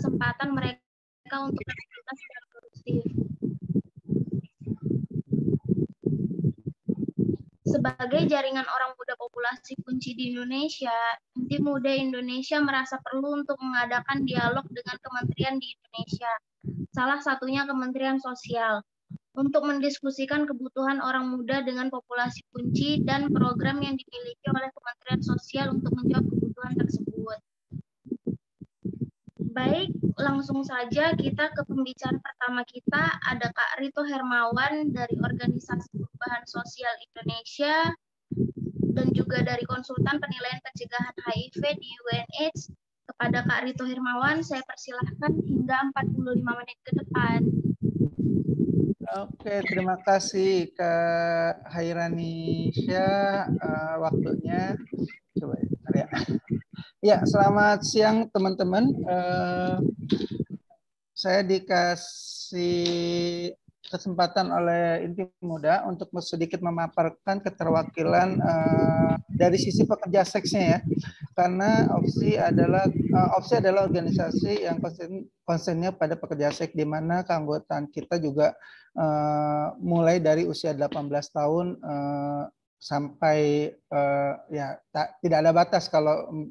kesempatan mereka untuk beraktivitas secara produktif. Sebagai jaringan orang muda populasi kunci di Indonesia, Inti Muda Indonesia merasa perlu untuk mengadakan dialog dengan kementerian di Indonesia, salah satunya Kementerian Sosial, untuk mendiskusikan kebutuhan orang muda dengan populasi kunci dan program yang dimiliki oleh Kementerian Sosial untuk menjawab kebutuhan tersebut. Baik, langsung saja kita ke pembicara pertama kita, ada Kak Rito Hermawan dari Organisasi Perubahan Sosial Indonesia dan juga dari Konsultan Penilaian Pencegahan HIV di UNAIDS. Kepada Kak Rito Hermawan, saya persilahkan hingga 45 menit ke depan. Oke, terima kasih Kak Hairani Syah waktunya. Coba ya. Ya, selamat siang teman-teman. Saya dikasih kesempatan oleh Inti Muda untuk sedikit memaparkan keterwakilan dari sisi pekerja seksnya ya. Karena OPSI adalah organisasi yang konsennya pada pekerja seks, di mana keanggotaan kita juga mulai dari usia 18 tahun sampai tidak ada batas kalau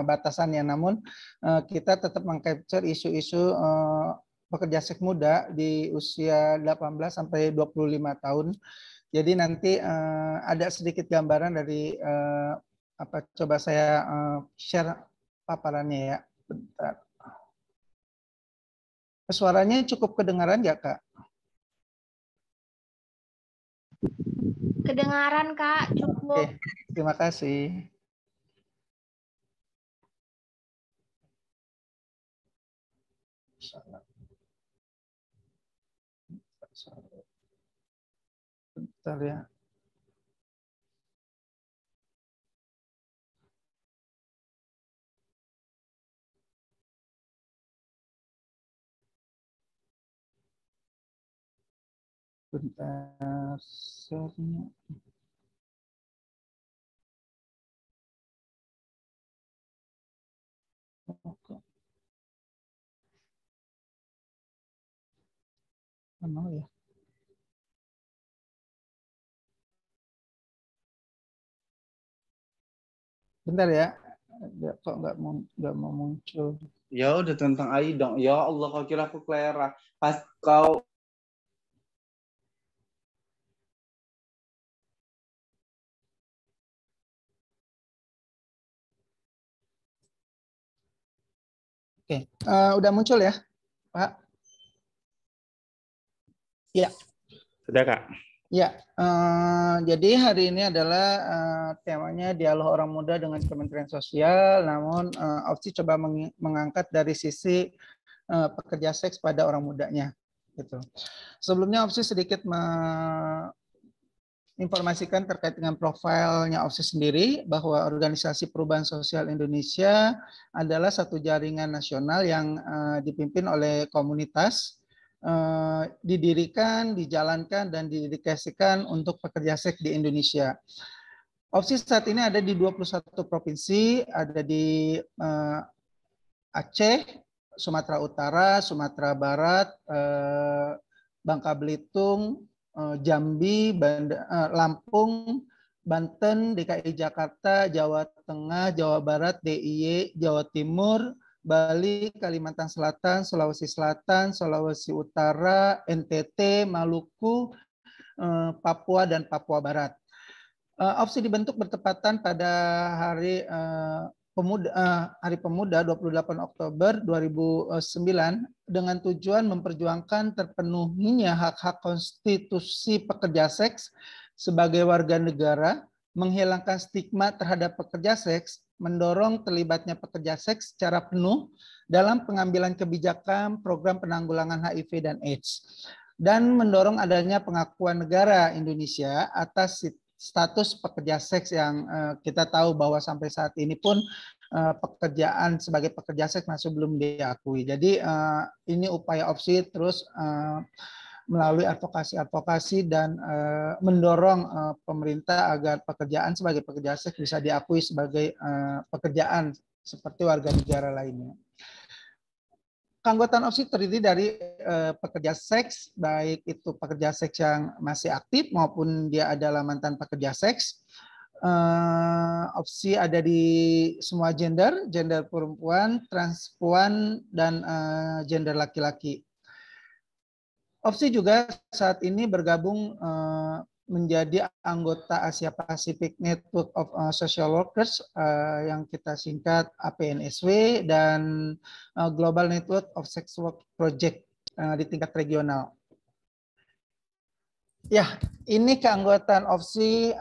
batasannya, namun kita tetap mengcapture isu-isu pekerja seks muda di usia 18 sampai 25 tahun. Jadi nanti ada sedikit gambaran dari coba saya share paparannya ya. Bentar. Suaranya cukup kedengaran nggak, Kak? Kedengaran, Kak, cukup. Oke, terima kasih. Bentar ya. Bentar, share-nya. Oke. Mana ya? Bentar ya. Kok nggak mau muncul? Ya udah tentang AI dong. Ya Allah, kau kira aku Clara. Pas kau Oke, udah muncul ya, Pak? Ya. sudah, Kak. Ya, jadi hari ini adalah temanya dialog orang muda dengan Kementerian Sosial, namun OPSI coba mengangkat dari sisi pekerja seks pada orang mudanya. Gitu. Sebelumnya OPSI sedikit menginformasikan terkait dengan profilnya OPSI sendiri, bahwa Organisasi Perubahan Sosial Indonesia adalah satu jaringan nasional yang dipimpin oleh komunitas, didirikan, dijalankan, dan didedikasikan untuk pekerja seks di Indonesia. OPSI saat ini ada di 21 provinsi, ada di Aceh, Sumatera Utara, Sumatera Barat, Bangka Belitung, Jambi, Lampung, Banten, DKI Jakarta, Jawa Tengah, Jawa Barat, DIY, Jawa Timur, Bali, Kalimantan Selatan, Sulawesi Selatan, Sulawesi Utara, NTT, Maluku, Papua, dan Papua Barat. OPSI dibentuk bertepatan pada Hari Pemuda 28 Oktober 2009 dengan tujuan memperjuangkan terpenuhinya hak-hak konstitusi pekerja seks sebagai warga negara, menghilangkan stigma terhadap pekerja seks, mendorong terlibatnya pekerja seks secara penuh dalam pengambilan kebijakan program penanggulangan HIV dan AIDS, dan mendorong adanya pengakuan negara Indonesia atas status pekerja seks yang kita tahu bahwa sampai saat ini pun pekerjaan sebagai pekerja seks masih belum diakui. Jadi ini upaya OPSI terus melalui advokasi dan mendorong pemerintah agar pekerjaan sebagai pekerja seks bisa diakui sebagai pekerjaan seperti warga negara lainnya. keanggotaan OPSI terdiri dari pekerja seks, baik itu pekerja seks yang masih aktif maupun dia adalah mantan pekerja seks. OPSI ada di semua gender, gender perempuan, transpuan, dan gender laki-laki. OPSI juga saat ini bergabung menjadi anggota Asia Pacific Network of Social Workers yang kita singkat APNSW dan Global Network of Sex Work Project di tingkat regional. Ya, ini keanggotaan OPSI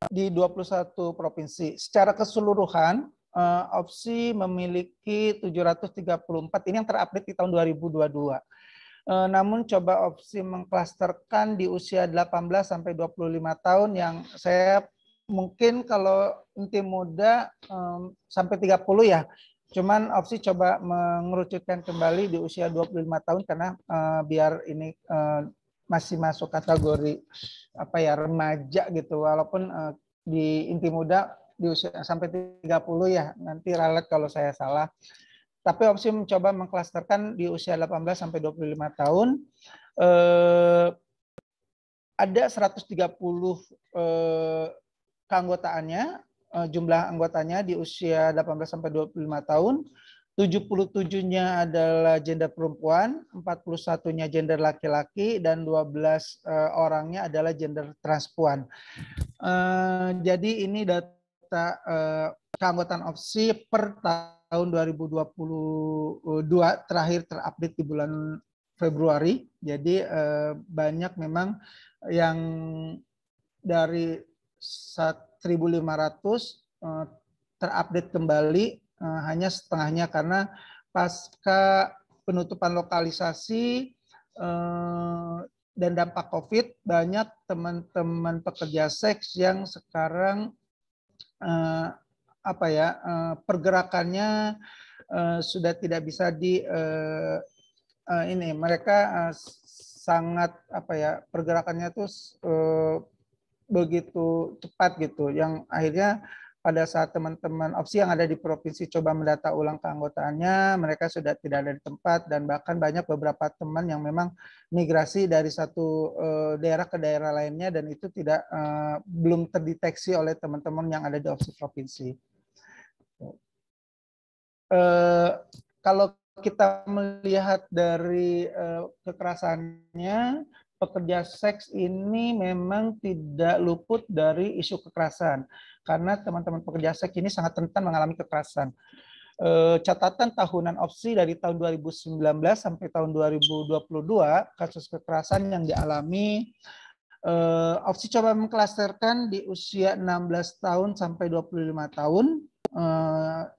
di 21 provinsi. Secara keseluruhan, OPSI memiliki 734, ini yang terupdate di tahun 2022. Namun coba OPSI mengklasterkan di usia 18 sampai 25 tahun yang saya mungkin kalau inti muda sampai 30 ya. Cuman OPSI coba mengerucutkan kembali di usia 25 tahun karena biar ini masih masuk kategori apa ya remaja gitu, walaupun di inti muda di usia sampai 30 ya, nanti ralat kalau saya salah. Tapi OPSI mencoba mengklasterkan di usia 18 sampai 25 tahun. Ada 130 keanggotaannya, jumlah anggotanya di usia 18 sampai 25 tahun. 77-nya adalah gender perempuan, 41-nya gender laki-laki, dan 12 orangnya adalah gender transpuan. Jadi ini data keanggotaan OPSI per tahun 2022 terakhir terupdate di bulan Februari. Jadi banyak memang yang dari 1.500 terupdate kembali, hanya setengahnya karena pasca penutupan lokalisasi dan dampak COVID, banyak teman-teman pekerja seks yang sekarang pergerakannya sudah tidak bisa mereka sangat pergerakannya tuh begitu cepat gitu, yang akhirnya pada saat teman-teman OPSI yang ada di provinsi coba mendata ulang keanggotaannya, mereka sudah tidak ada di tempat, dan bahkan banyak beberapa teman yang memang migrasi dari satu daerah ke daerah lainnya, dan itu belum terdeteksi oleh teman-teman yang ada di OPSI provinsi. Kalau kita melihat dari kekerasannya, pekerja seks ini memang tidak luput dari isu kekerasan. Karena teman-teman pekerja seks ini sangat rentan mengalami kekerasan. Catatan tahunan OPSI dari tahun 2019 sampai tahun 2022, kasus kekerasan yang dialami, OPSI coba mengklasterkan di usia 16 tahun sampai 25 tahun,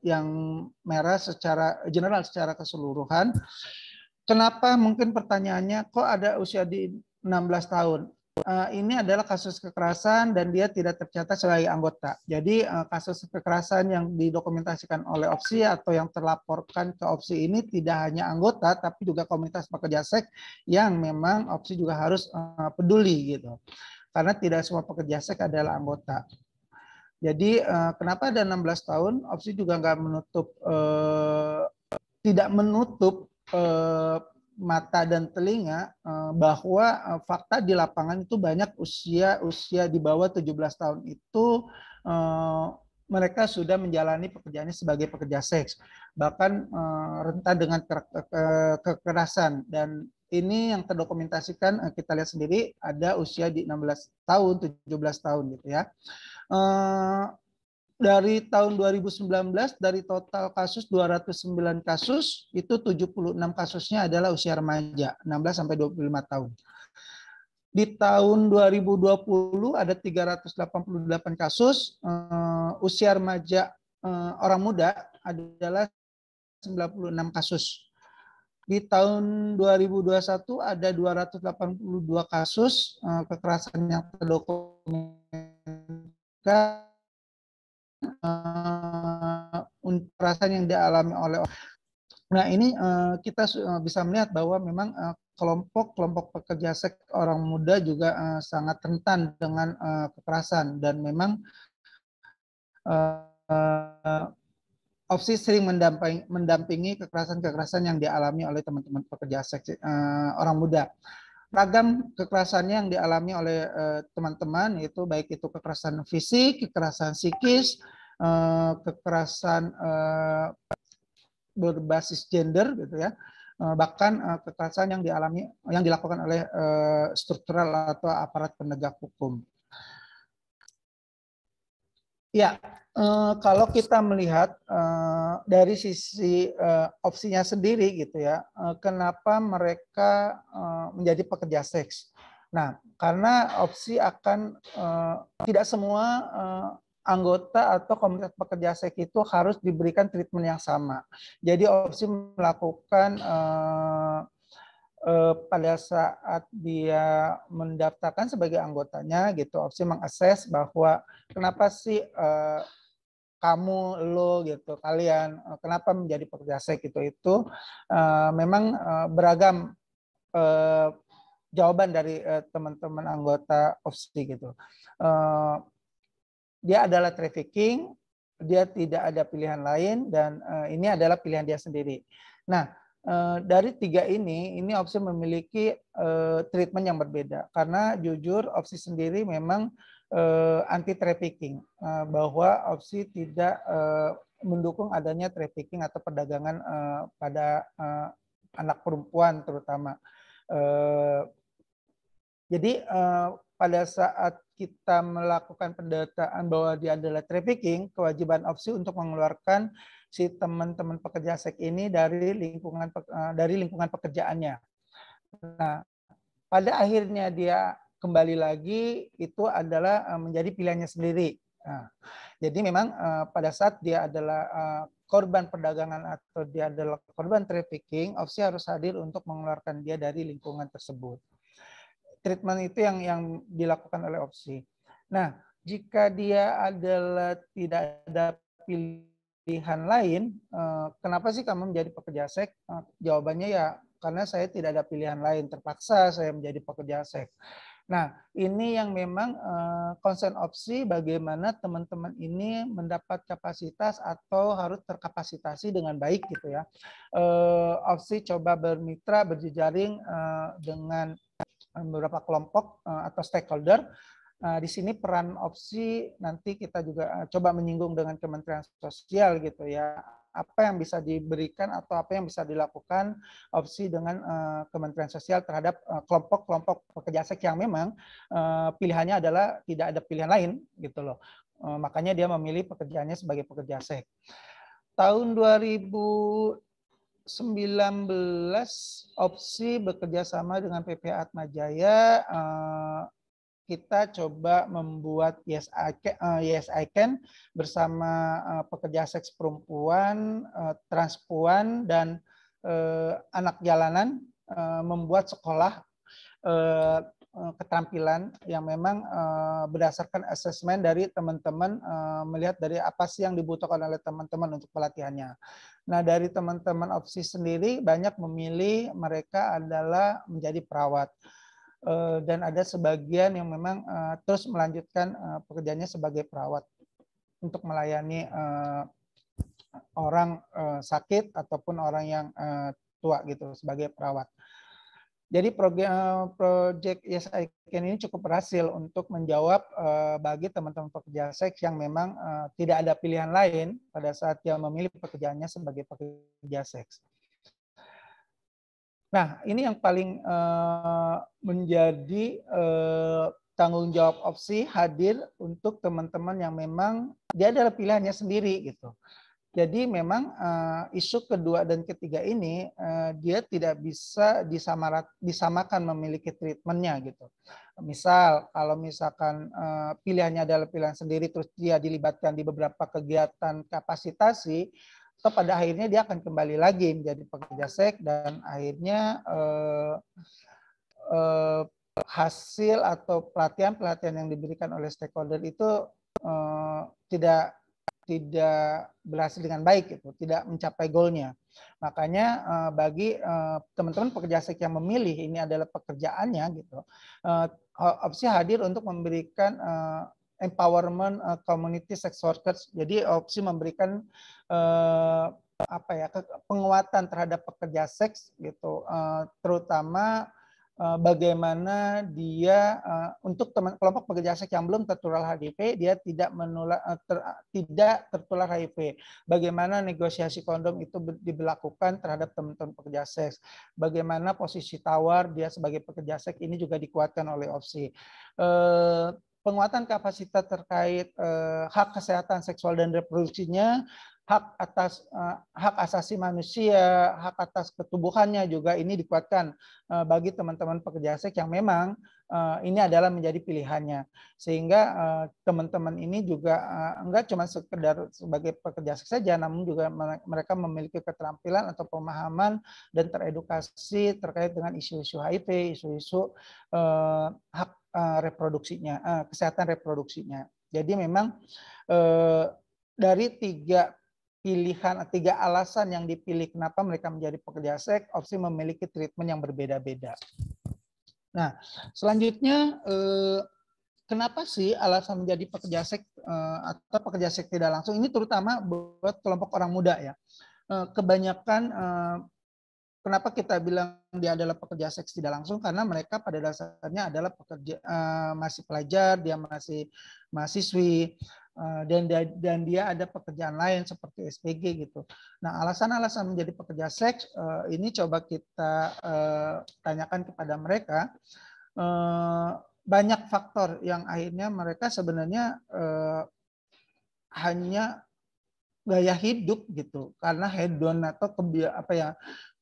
yang merah secara general, secara keseluruhan. Kenapa mungkin pertanyaannya kok ada usia di 16 tahun? Ini adalah kasus kekerasan dan dia tidak tercatat sebagai anggota. Jadi kasus kekerasan yang didokumentasikan oleh OPSI atau yang terlaporkan ke OPSI ini tidak hanya anggota, tapi juga komunitas pekerja seks yang memang OPSI juga harus peduli gitu. Karena tidak semua pekerja seks adalah anggota. Jadi kenapa ada 16 tahun? OPSI juga nggak menutup, tidak menutup mata dan telinga bahwa fakta di lapangan itu banyak usia di bawah 17 tahun itu mereka sudah menjalani pekerjaannya sebagai pekerja seks, bahkan rentan dengan kekerasan. Dan ini yang terdokumentasikan kita lihat sendiri, ada usia di 16 tahun, 17 tahun gitu ya. Dari tahun 2019 dari total kasus 209 kasus itu 76 kasusnya adalah usia remaja 16 sampai 25 tahun. Di tahun 2020 ada 388 kasus usia remaja orang muda adalah 96 kasus. Di tahun 2021 ada 282 kasus kekerasan yang terdokumentasikan, kekerasan yang dialami oleh. Nah ini kita bisa melihat bahwa memang kelompok pekerja seks orang muda juga sangat rentan dengan kekerasan, dan memang opsi sering mendampingi kekerasan-kekerasan yang dialami oleh teman-teman pekerja seks orang muda. Ragam kekerasannya yang dialami oleh teman-teman itu baik itu kekerasan fisik, kekerasan psikis, kekerasan berbasis gender gitu ya, bahkan kekerasan yang dilakukan oleh struktural atau aparat penegak hukum. Ya, kalau kita melihat dari sisi opsinya sendiri gitu ya, kenapa mereka menjadi pekerja seks? Nah, karena opsi akan tidak semua anggota atau komunitas pekerja seks itu harus diberikan treatment yang sama. Jadi opsi melakukan pada saat dia mendaftarkan sebagai anggotanya gitu, opsi mengakses bahwa kenapa sih kamu, lo gitu, kalian kenapa menjadi pekerja seks gitu, itu memang beragam jawaban dari teman-teman anggota opsi gitu. Dia adalah trafficking, dia tidak ada pilihan lain, dan ini adalah pilihan dia sendiri. Nah, dari tiga ini opsi memiliki treatment yang berbeda, karena jujur opsi sendiri memang anti trafficking, bahwa opsi tidak mendukung adanya trafficking atau perdagangan pada anak perempuan terutama. Jadi pada saat kita melakukan pendataan bahwa dia adalah trafficking, kewajiban opsi untuk mengeluarkan si teman-teman pekerja seks ini dari lingkungan pekerjaannya. Nah, pada akhirnya dia kembali lagi itu adalah menjadi pilihannya sendiri. Nah, jadi memang pada saat dia adalah korban perdagangan atau dia adalah korban trafficking, opsi harus hadir untuk mengeluarkan dia dari lingkungan tersebut. Treatment itu yang dilakukan oleh opsi. Nah, jika dia adalah tidak ada pilihan lain, kenapa sih kamu menjadi pekerja seks? Jawabannya ya karena saya tidak ada pilihan lain, terpaksa saya menjadi pekerja seks. Nah, ini yang memang concern opsi bagaimana teman-teman ini mendapat kapasitas atau harus terkapasitasi dengan baik gitu ya. Opsi coba bermitra, berjejaring dengan beberapa kelompok atau stakeholder. Di sini peran opsi nanti kita juga coba menyinggung dengan Kementerian Sosial gitu ya. Apa yang bisa diberikan atau apa yang bisa dilakukan opsi dengan Kementerian Sosial terhadap kelompok-kelompok pekerja seks yang memang pilihannya adalah tidak ada pilihan lain gitu loh. Makanya dia memilih pekerjaannya sebagai pekerja seks. Tahun 2019 opsi bekerja sama dengan PPA Atmajaya, kita coba membuat Yes I Can bersama pekerja seks perempuan, transpuan, dan anak jalanan, membuat sekolah keterampilan yang memang berdasarkan asesmen dari teman-teman, melihat dari apa sih yang dibutuhkan oleh teman-teman untuk pelatihannya. Nah, dari teman-teman opsi sendiri banyak memilih mereka adalah menjadi perawat, dan ada sebagian yang memang terus melanjutkan pekerjaannya sebagai perawat untuk melayani orang sakit ataupun orang yang tua gitu sebagai perawat. Jadi proyek Yes I Can ini cukup berhasil untuk menjawab bagi teman-teman pekerja seks yang memang tidak ada pilihan lain pada saat dia memilih pekerjaannya sebagai pekerja seks. Nah, ini yang paling menjadi tanggung jawab opsi hadir untuk teman-teman yang memang dia adalah pilihannya sendiri gitu. Jadi memang isu kedua dan ketiga ini dia tidak bisa disamakan memiliki treatmentnya gitu. Misal kalau misalkan pilihannya adalah pilihan sendiri terus dia dilibatkan di beberapa kegiatan kapasitasi, atau pada akhirnya dia akan kembali lagi menjadi pekerja seks dan akhirnya hasil atau pelatihan-pelatihan yang diberikan oleh stakeholder itu tidak berhasil dengan baik, gitu, tidak mencapai goalnya. Makanya bagi teman-teman pekerja seks yang memilih ini adalah pekerjaannya, gitu, opsi hadir untuk memberikan empowerment community sex workers. Jadi opsi memberikan penguatan terhadap pekerja seks gitu, terutama bagaimana dia untuk kelompok pekerja seks yang belum tertular HIV, dia tidak tertular HIV. Bagaimana negosiasi kondom itu diberlakukan terhadap teman-teman pekerja seks. Bagaimana posisi tawar dia sebagai pekerja seks ini juga dikuatkan oleh opsi. Penguatan kapasitas terkait hak kesehatan seksual dan reproduksinya, hak asasi manusia, hak atas ketubuhannya juga ini dikuatkan bagi teman-teman pekerja seks yang memang ini adalah menjadi pilihannya. Sehingga teman-teman ini juga enggak cuma sekedar sebagai pekerja seks saja, namun juga mereka memiliki keterampilan atau pemahaman dan teredukasi terkait dengan isu-isu HIV, isu-isu hak reproduksinya, kesehatan reproduksinya. Jadi memang dari tiga alasan yang dipilih kenapa mereka menjadi pekerja seks, opsi memiliki treatment yang berbeda-beda. Nah, selanjutnya kenapa sih alasan menjadi pekerja seks atau pekerja seks tidak langsung? Ini terutama buat kelompok orang muda ya. Kebanyakan kenapa kita bilang dia adalah pekerja seks tidak langsung? Karena mereka pada dasarnya adalah pekerja masih pelajar, dia masih mahasiswi. Dan dia ada pekerjaan lain seperti SPG gitu. Nah, alasan-alasan menjadi pekerja seks ini coba kita tanyakan kepada mereka. Banyak faktor yang akhirnya mereka sebenarnya hanya gaya hidup gitu, karena hedon atau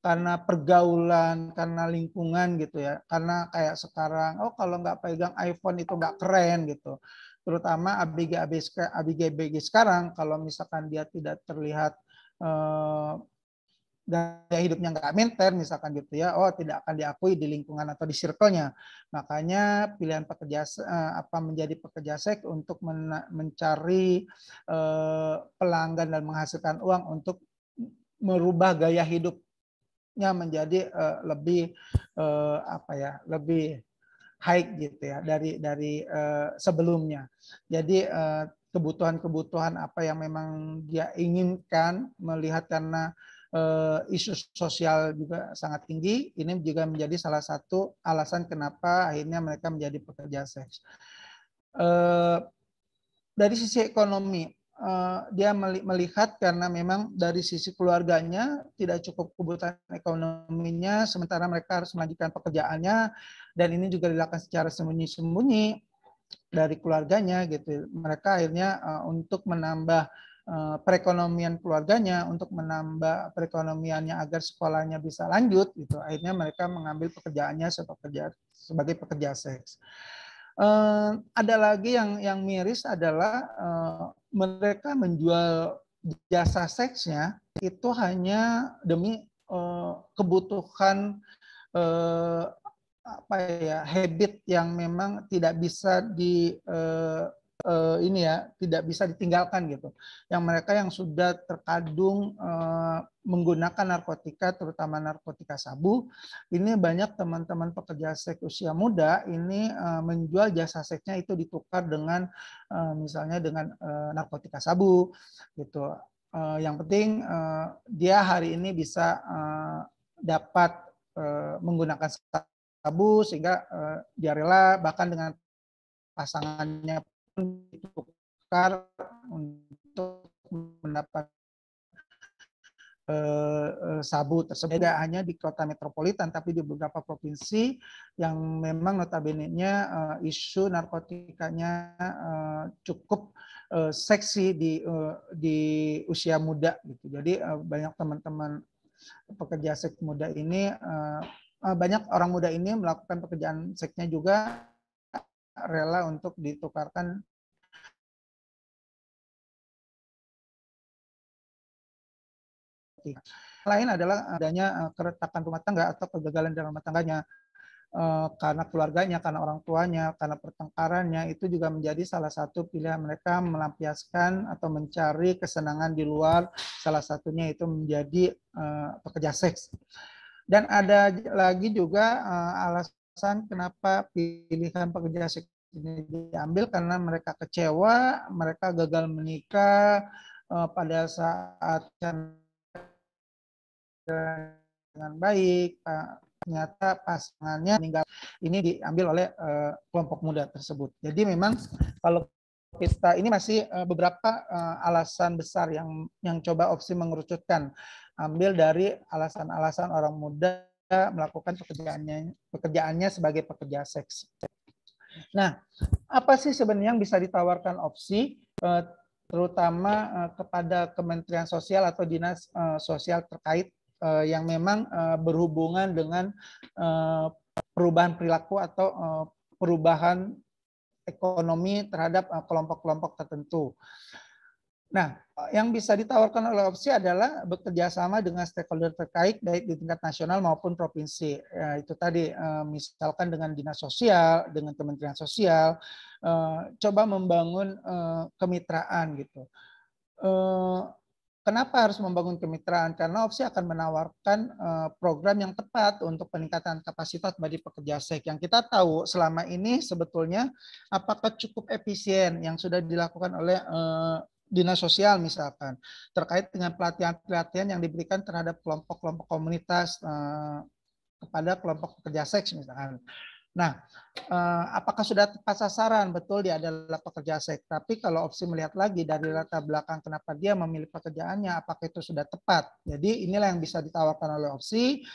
karena pergaulan, karena lingkungan gitu ya, karena kayak sekarang, kalau nggak pegang iPhone itu nggak keren gitu. Terutama ABG sekarang, kalau misalkan dia tidak terlihat gaya hidupnya nggak maintain misalkan gitu ya, tidak akan diakui di lingkungan atau di circle-nya. Makanya pilihan menjadi pekerja seks untuk mencari pelanggan dan menghasilkan uang untuk merubah gaya hidupnya menjadi lebih lebih high gitu ya dari sebelumnya. Jadi kebutuhan-kebutuhan apa yang memang dia inginkan melihat karena isu sosial juga sangat tinggi, ini juga menjadi salah satu alasan kenapa akhirnya mereka menjadi pekerja seks. Dari sisi ekonomi, dia melihat karena memang dari sisi keluarganya tidak cukup kebutuhan ekonominya, sementara mereka harus melanjutkan pekerjaannya, dan ini juga dilakukan secara sembunyi-sembunyi dari keluarganya gitu. Mereka akhirnya untuk menambah perekonomian keluarganya, untuk menambah perekonomiannya agar sekolahnya bisa lanjut gitu, akhirnya mereka mengambil pekerjaannya sebagai pekerja seks. Ada lagi yang miris adalah mereka menjual jasa seksnya itu hanya demi kebutuhan habit yang memang tidak bisa tidak bisa ditinggalkan gitu. Yang mereka yang sudah terkadung menggunakan narkotika, terutama narkotika sabu, ini banyak teman-teman pekerja seks usia muda ini menjual jasa seksnya itu ditukar dengan misalnya dengan narkotika sabu gitu. Yang penting dia hari ini bisa dapat menggunakan sabu sehingga dia rela bahkan dengan pasangannya pun ditukar untuk mendapat sabu tersebut. Tidak hanya di kota metropolitan, tapi di beberapa provinsi yang memang notabene-nya isu narkotikanya cukup seksi di usia muda gitu. Jadi banyak teman-teman pekerja seks muda ini, banyak orang muda ini melakukan pekerjaan seksnya juga rela untuk ditukarkan lain adalah adanya keretakan rumah tangga atau kegagalan dalam rumah tangganya karena keluarganya, karena orang tuanya, karena pertengkarannya, itu juga menjadi salah satu pilihan mereka melampiaskan atau mencari kesenangan di luar, salah satunya itu menjadi pekerja seks. Dan ada lagi juga alasan kenapa pilihan pekerja seks ini diambil karena mereka kecewa, mereka gagal menikah pada saat dengan baik, ternyata pasangannya meninggal. Ini diambil oleh kelompok muda tersebut. Jadi memang kalau kita ini masih beberapa alasan besar yang coba opsi mengerucutkan, ambil dari alasan-alasan orang muda melakukan pekerjaannya sebagai pekerja seks. Nah, apa sih sebenarnya yang bisa ditawarkan opsi, terutama kepada Kementerian Sosial atau Dinas Sosial terkait yang memang berhubungan dengan perubahan perilaku atau perubahan ekonomi terhadap kelompok-kelompok tertentu. Nah, yang bisa ditawarkan oleh opsi adalah bekerja sama dengan stakeholder terkait baik di tingkat nasional maupun provinsi. Ya, itu tadi misalkan dengan dinas sosial, dengan Kementerian Sosial, coba membangun kemitraan gitu. Kenapa harus membangun kemitraan? Karena opsi akan menawarkan program yang tepat untuk peningkatan kapasitas bagi pekerja seks. Yang kita tahu selama ini sebetulnya apakah cukup efisien yang sudah dilakukan oleh dinas sosial misalkan terkait dengan pelatihan-pelatihan yang diberikan terhadap kelompok-kelompok komunitas kepada kelompok pekerja seks misalkan. Nah, apakah sudah tepat sasaran? Betul, dia adalah pekerja seks. Tapi kalau opsi melihat lagi dari latar belakang kenapa dia memilih pekerjaannya, apakah itu sudah tepat? Jadi inilah yang bisa ditawarkan oleh opsi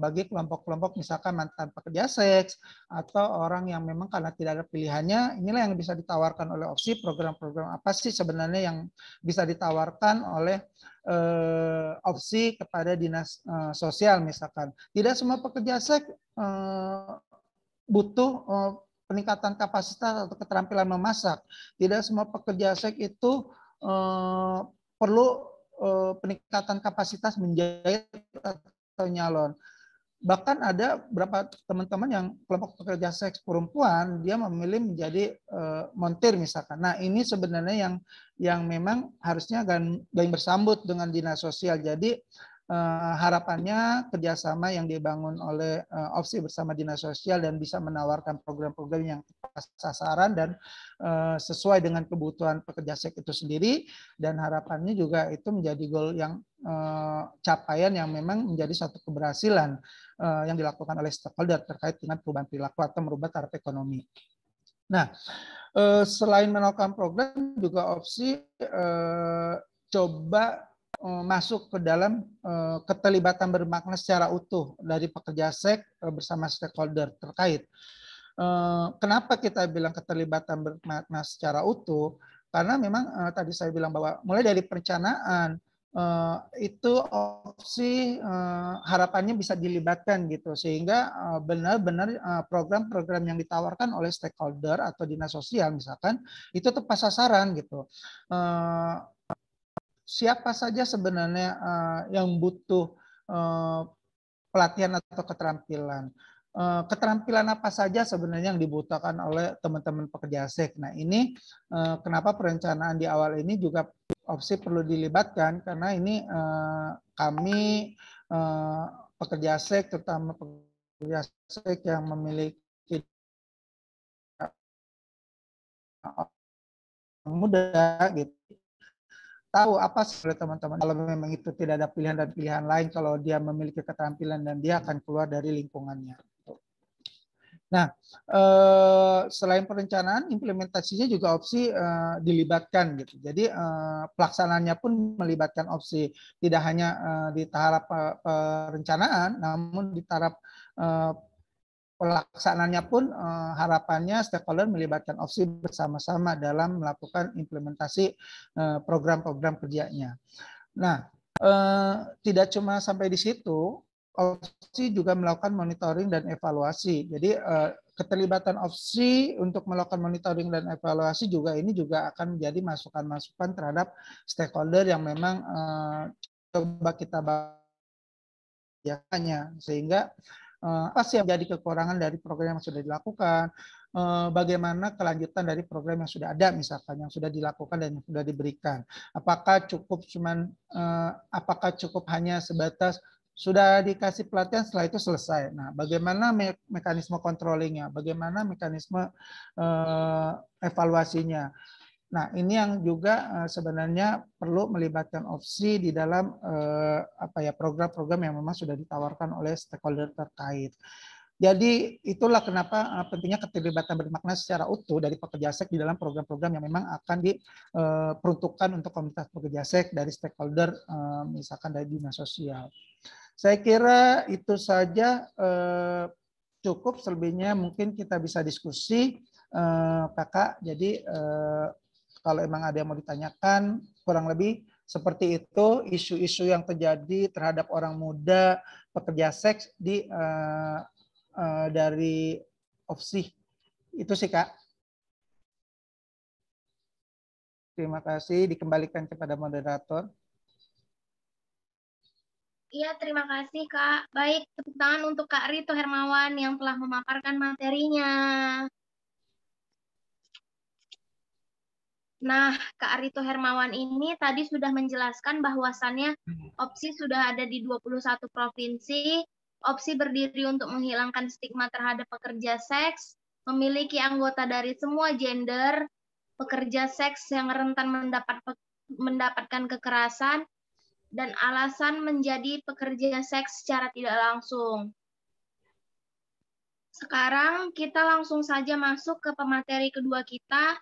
bagi kelompok-kelompok misalkan mantan pekerja seks atau orang yang memang karena tidak ada pilihannya. Inilah yang bisa ditawarkan oleh opsi, program-program apa sih sebenarnya yang bisa ditawarkan oleh opsi kepada dinas sosial misalkan. Tidak semua pekerja seks butuh peningkatan kapasitas atau keterampilan memasak. Tidak semua pekerja seks itu perlu peningkatan kapasitas menjahit atau nyalon. Bahkan ada beberapa teman-teman yang kelompok pekerja seks perempuan, dia memilih menjadi montir misalkan. Nah, ini sebenarnya yang memang harusnya gayung bersambut dengan dinas sosial. Jadi harapannya kerjasama yang dibangun oleh opsi bersama dinas sosial dan bisa menawarkan program-program yang tepat sasaran dan sesuai dengan kebutuhan pekerja seks itu sendiri, dan harapannya juga itu menjadi goal yang capaian yang memang menjadi satu keberhasilan yang dilakukan oleh stakeholder terkait dengan perubahan perilaku atau merubah taraf ekonomi. Nah, selain melakukan program, juga opsi coba masuk ke dalam keterlibatan bermakna secara utuh dari pekerja seks bersama stakeholder terkait. Kenapa kita bilang keterlibatan bermakna secara utuh? Karena memang tadi saya bilang bahwa mulai dari perencanaan, itu opsi harapannya bisa dilibatkan gitu, sehingga benar-benar program-program yang ditawarkan oleh stakeholder atau dinas sosial misalkan itu tepat sasaran gitu. Siapa saja sebenarnya yang butuh pelatihan atau keterampilan. Keterampilan apa saja sebenarnya yang dibutuhkan oleh teman-teman pekerja seks. Nah, ini kenapa perencanaan di awal ini juga opsi perlu dilibatkan, karena ini kami pekerja seks, terutama pekerja seks yang memiliki muda gitu, tahu apa sih teman-teman kalau memang itu tidak ada pilihan dan pilihan lain, kalau dia memiliki keterampilan dan dia akan keluar dari lingkungannya. Nah, selain perencanaan, implementasinya juga opsi dilibatkan gitu. Jadi pelaksanaannya pun melibatkan opsi, tidak hanya di tahap perencanaan, namun di tahap pelaksanaannya pun harapannya stakeholder melibatkan opsi bersama-sama dalam melakukan implementasi program-program kerjanya. Nah, tidak cuma sampai di situ, opsi juga melakukan monitoring dan evaluasi. Jadi keterlibatan opsi untuk melakukan monitoring dan evaluasi juga ini juga akan menjadi masukan-masukan terhadap stakeholder yang memang coba kita bacakannya, sehingga apa sih yang menjadi kekurangan dari program yang sudah dilakukan, bagaimana kelanjutan dari program yang sudah ada misalkan, yang sudah dilakukan dan yang sudah diberikan. Apakah cukup hanya sebatas sudah dikasih pelatihan, setelah itu selesai. Nah, bagaimana mekanisme controllingnya, bagaimana mekanisme evaluasinya. Nah, ini yang juga sebenarnya perlu melibatkan opsi di dalam program-program yang memang sudah ditawarkan oleh stakeholder terkait. Jadi itulah kenapa pentingnya keterlibatan bermakna secara utuh dari pekerja seks di dalam program-program yang memang akan diperuntukkan untuk komunitas pekerja seks dari stakeholder, misalkan dari dinas sosial. Saya kira itu saja cukup, selebihnya mungkin kita bisa diskusi, Kakak. Jadi kalau emang ada yang mau ditanyakan, kurang lebih seperti itu isu-isu yang terjadi terhadap orang muda pekerja seks dari opsi. Itu sih, Kak. Terima kasih, dikembalikan kepada moderator. Iya, terima kasih, Kak. Baik, tepuk tangan untuk Kak Rito Hermawan yang telah memaparkan materinya. Nah, Kak Rito Hermawan ini tadi sudah menjelaskan bahwasannya opsi sudah ada di 21 provinsi. Opsi berdiri untuk menghilangkan stigma terhadap pekerja seks, memiliki anggota dari semua gender, pekerja seks yang rentan mendapatkan kekerasan, dan alasan menjadi pekerja seks secara tidak langsung. Sekarang kita langsung saja masuk ke pemateri kedua kita.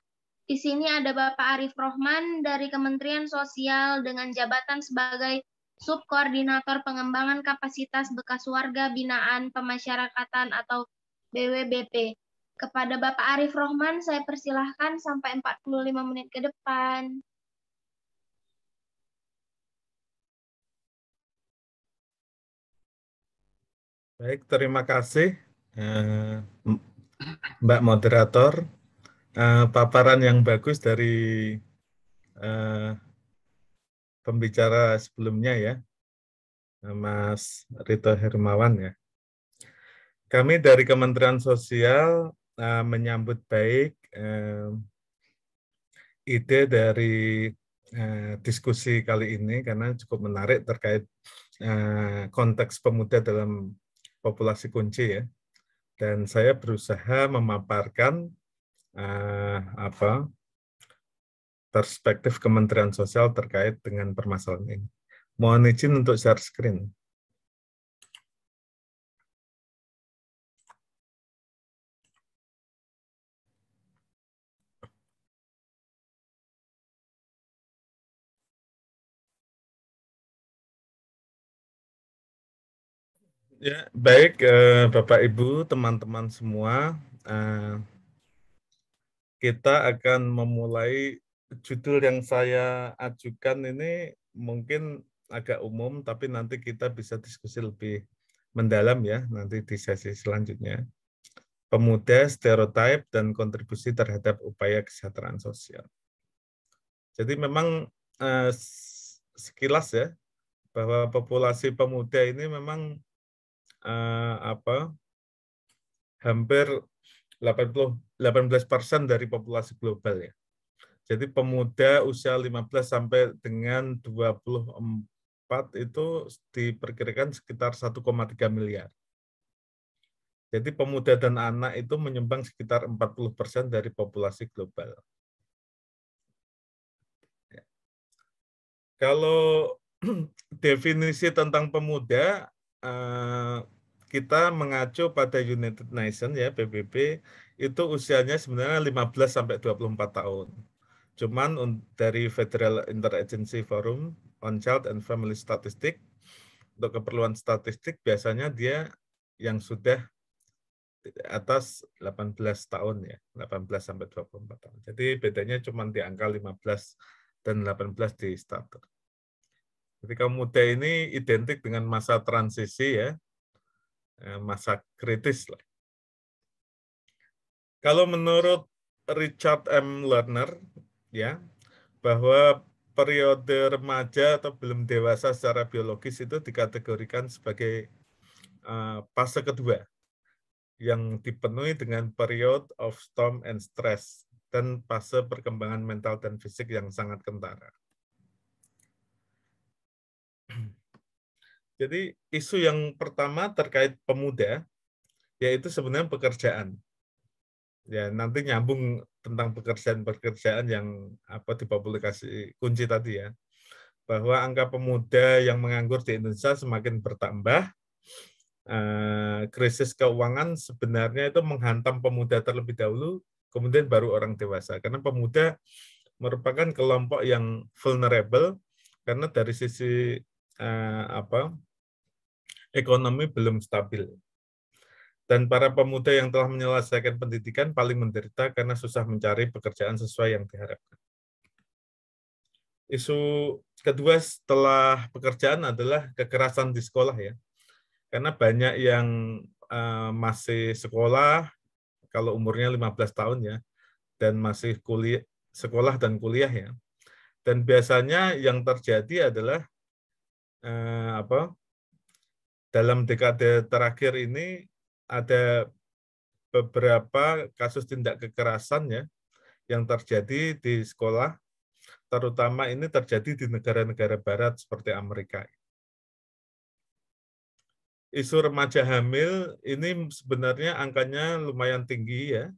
Di sini ada Bapak Arif Rohman dari Kementerian Sosial dengan jabatan sebagai Subkoordinator Pengembangan Kapasitas Bekas Warga Binaan Pemasyarakatan atau BWBP. Kepada Bapak Arif Rohman, saya persilahkan sampai 45 menit ke depan. Baik, terima kasih Mbak Moderator. Paparan yang bagus dari pembicara sebelumnya ya, Mas Rito Hermawan ya. Kami dari Kementerian Sosial menyambut baik ide dari diskusi kali ini karena cukup menarik terkait konteks pemuda dalam populasi kunci ya. Dan saya berusaha memaparkan perspektif Kementerian Sosial terkait dengan permasalahan ini. Mohon izin untuk share screen. Ya, baik Bapak Ibu, teman-teman semua, kita akan memulai. Judul yang saya ajukan ini mungkin agak umum, tapi nanti kita bisa diskusi lebih mendalam ya, nanti di sesi selanjutnya. Pemuda, stereotip, dan kontribusi terhadap upaya kesejahteraan sosial. Jadi memang sekilas ya, bahwa populasi pemuda ini memang hampir 18% dari populasi global ya. Jadi pemuda usia 15 sampai dengan 24 itu diperkirakan sekitar 1,3 miliar. Jadi pemuda dan anak itu menyumbang sekitar 40% dari populasi global. Kalau definisi tentang pemuda, kita mengacu pada United Nations ya, PBB, itu usianya sebenarnya 15 sampai 24 tahun. Cuman dari Federal Interagency Forum on Child and Family Statistics, untuk keperluan statistik biasanya dia yang sudah atas 18 tahun ya, 18 sampai 24 tahun. Jadi bedanya cuma di angka 15 dan 18 di status. Jadi kaum muda ini identik dengan masa transisi ya, masa kritis lah. Kalau menurut Richard M. Lerner ya, bahwa periode remaja atau belum dewasa secara biologis itu dikategorikan sebagai fase kedua yang dipenuhi dengan period of storm and stress dan fase perkembangan mental dan fisik yang sangat kentara. Jadi isu yang pertama terkait pemuda, yaitu sebenarnya pekerjaan. Ya, nanti nyambung tentang pekerjaan-pekerjaan yang dipublikasi kunci tadi ya. Bahwa angka pemuda yang menganggur di Indonesia semakin bertambah. Krisis keuangan sebenarnya itu menghantam pemuda terlebih dahulu, kemudian baru orang dewasa. Karena pemuda merupakan kelompok yang vulnerable karena dari sisi ekonomi belum stabil. Dan para pemuda yang telah menyelesaikan pendidikan paling menderita karena susah mencari pekerjaan sesuai yang diharapkan. Isu kedua setelah pekerjaan adalah kekerasan di sekolah ya. Karena banyak yang masih sekolah, kalau umurnya 15 tahun ya, dan masih kuliah, sekolah dan kuliah ya. Dan biasanya yang terjadi adalah dalam dekade terakhir ini ada beberapa kasus tindak kekerasan ya yang terjadi di sekolah, terutama ini terjadi di negara-negara barat seperti Amerika. Isu remaja hamil ini sebenarnya angkanya lumayan tinggi ya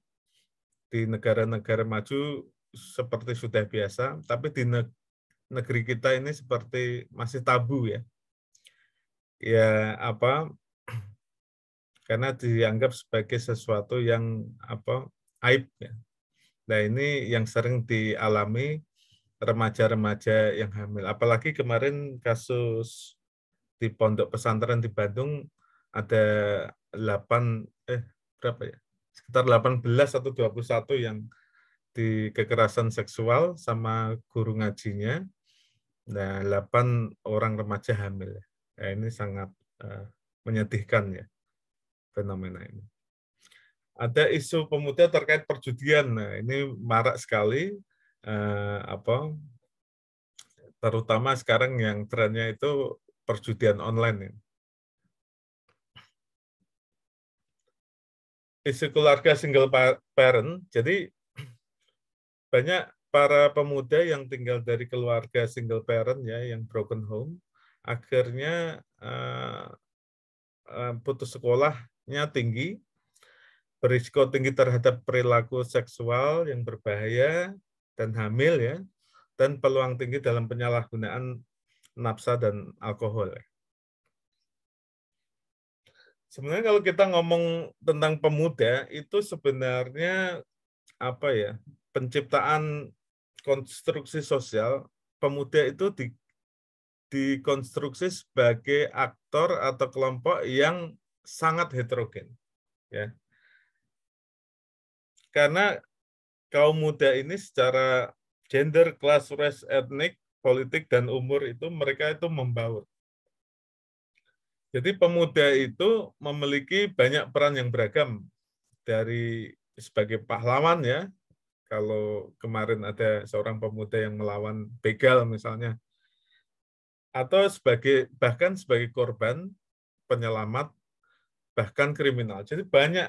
di negara-negara maju seperti sudah biasa, tapi di negeri kita ini seperti masih tabu ya. Ya karena dianggap sebagai sesuatu yang aib ya. Nah, ini yang sering dialami remaja-remaja yang hamil. Apalagi kemarin kasus di pondok pesantren di Bandung ada sekitar 18 atau 21 yang di kekerasan seksual sama guru ngajinya. Nah, 8 orang remaja hamil. Nah, ini sangat menyedihkan ya fenomena ini. Ada isu pemuda terkait perjudian. Nah, ini marak sekali. Terutama sekarang yang trennya itu perjudian online. Isu keluarga single parent. Jadi banyak para pemuda yang tinggal dari keluarga single parent ya, yang broken home, akhirnya putus sekolahnya tinggi, berisiko tinggi terhadap perilaku seksual yang berbahaya dan hamil ya, dan peluang tinggi dalam penyalahgunaan nafsa dan alkohol. Sebenarnya kalau kita ngomong tentang pemuda itu sebenarnya penciptaan konstruksi sosial pemuda itu dikonstruksi sebagai aktor atau kelompok yang sangat heterogen ya. Karena kaum muda ini secara gender, kelas, ras, etnik, politik, dan umur itu mereka itu membaur. Jadi pemuda itu memiliki banyak peran yang beragam, dari sebagai pahlawan ya, kalau kemarin ada seorang pemuda yang melawan begal misalnya, atau bahkan sebagai korban, penyelamat, bahkan kriminal. Jadi banyak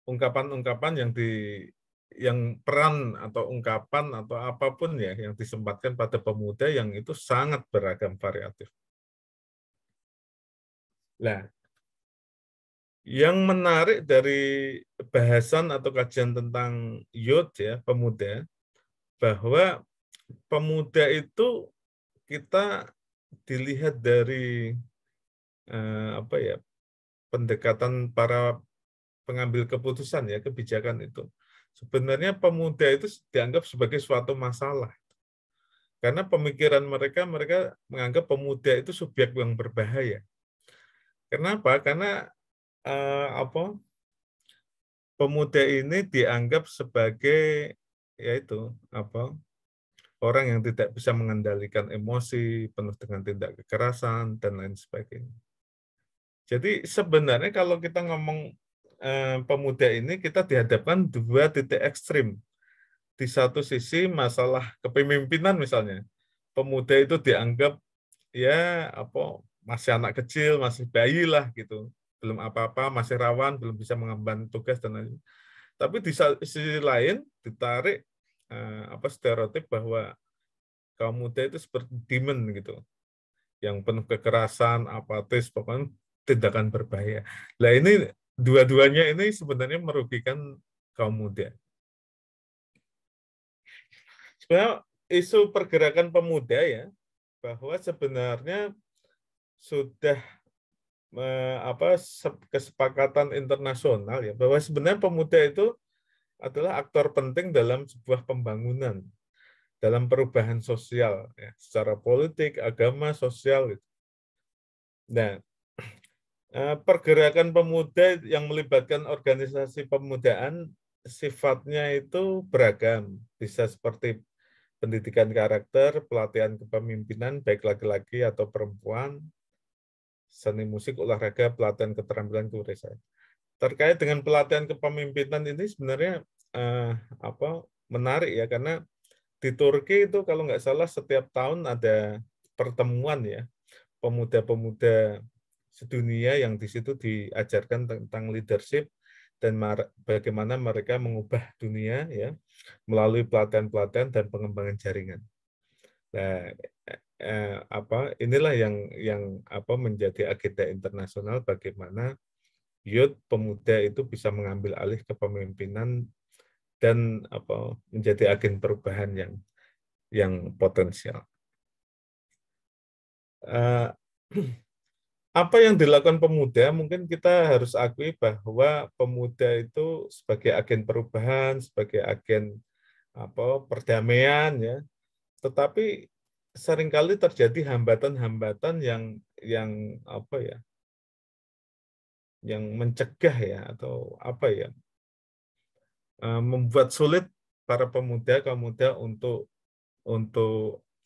ungkapan-ungkapan yang peran atau ungkapan atau apapun ya yang disempatkan pada pemuda yang itu sangat beragam variatif. Nah, yang menarik dari bahasan atau kajian tentang youth ya, pemuda, bahwa pemuda itu kita dilihat dari pendekatan para pengambil keputusan ya, kebijakan itu. Sebenarnya pemuda itu dianggap sebagai suatu masalah. Karena pemikiran mereka menganggap pemuda itu subjek yang berbahaya. Kenapa? Karena pemuda ini dianggap sebagai orang yang tidak bisa mengendalikan emosi, penuh dengan tindak kekerasan dan lain sebagainya. Jadi sebenarnya kalau kita ngomong pemuda ini, kita dihadapkan dua titik ekstrim. Di satu sisi masalah kepemimpinan misalnya, pemuda itu dianggap masih anak kecil, masih bayi lah gitu, belum apa-apa, masih rawan, belum bisa mengemban tugas dan lain-lain. Tapi di sisi lain ditarik stereotip bahwa kaum muda itu seperti demon gitu, yang penuh kekerasan, apatis, pokoknya tindakan berbahaya. Nah ini dua-duanya ini sebenarnya merugikan kaum muda. Sebenarnya isu pergerakan pemuda ya, bahwa sebenarnya sudah kesepakatan internasional ya, bahwa sebenarnya pemuda itu adalah aktor penting dalam sebuah pembangunan, dalam perubahan sosial, ya, secara politik, agama, sosial. Gitu. Nah, pergerakan pemuda yang melibatkan organisasi pemudaan sifatnya itu beragam, bisa seperti pendidikan karakter, pelatihan kepemimpinan, baik laki-laki atau perempuan, seni musik, olahraga, pelatihan keterampilan kewirausahaan. Terkait dengan pelatihan kepemimpinan ini sebenarnya menarik ya, karena di Turki itu kalau nggak salah setiap tahun ada pertemuan ya pemuda-pemuda sedunia yang di situ diajarkan tentang leadership dan bagaimana mereka mengubah dunia ya melalui pelatihan-pelatihan dan pengembangan jaringan. Nah, inilah yang menjadi agenda internasional bagaimana youth pemuda itu bisa mengambil alih kepemimpinan dan menjadi agen perubahan yang potensial. Apa yang dilakukan pemuda, mungkin kita harus akui bahwa pemuda itu sebagai agen perubahan, sebagai agen perdamaian ya, tetapi seringkali terjadi hambatan-hambatan yang mencegah ya, atau membuat sulit para pemuda kaum muda untuk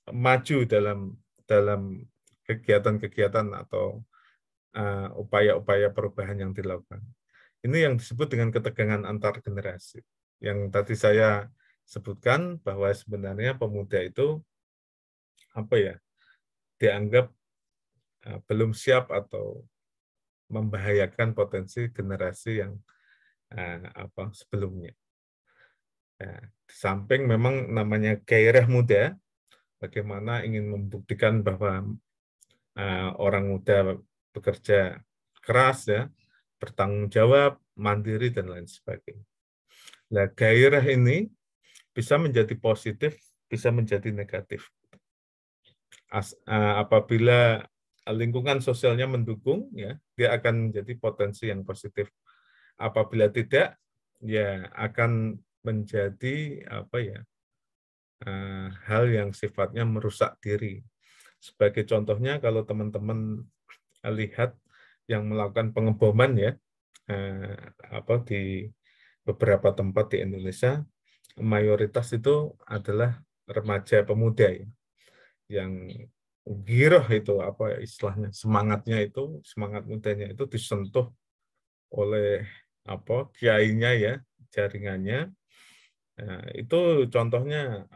maju dalam kegiatan-kegiatan atau upaya-upaya perubahan yang dilakukan. Ini yang disebut dengan ketegangan antar generasi. Yang tadi saya sebutkan bahwa sebenarnya pemuda itu dianggap belum siap atau membahayakan potensi generasi yang sebelumnya. Nah, di samping memang namanya gairah muda, bagaimana ingin membuktikan bahwa orang muda bekerja keras ya, bertanggung jawab, mandiri dan lain sebagainya. Nah, gairah ini bisa menjadi positif, bisa menjadi negatif. Apabila lingkungan sosialnya mendukung, ya, dia akan menjadi potensi yang positif. Apabila tidak, ya akan menjadi hal yang sifatnya merusak diri. Sebagai contohnya, kalau teman-teman lihat yang melakukan pengeboman ya di beberapa tempat di Indonesia, mayoritas itu adalah remaja pemuda ya, yang giroh itu istilahnya, semangat mudanya itu disentuh oleh kiainya ya, jaringannya. Nah, itu contohnya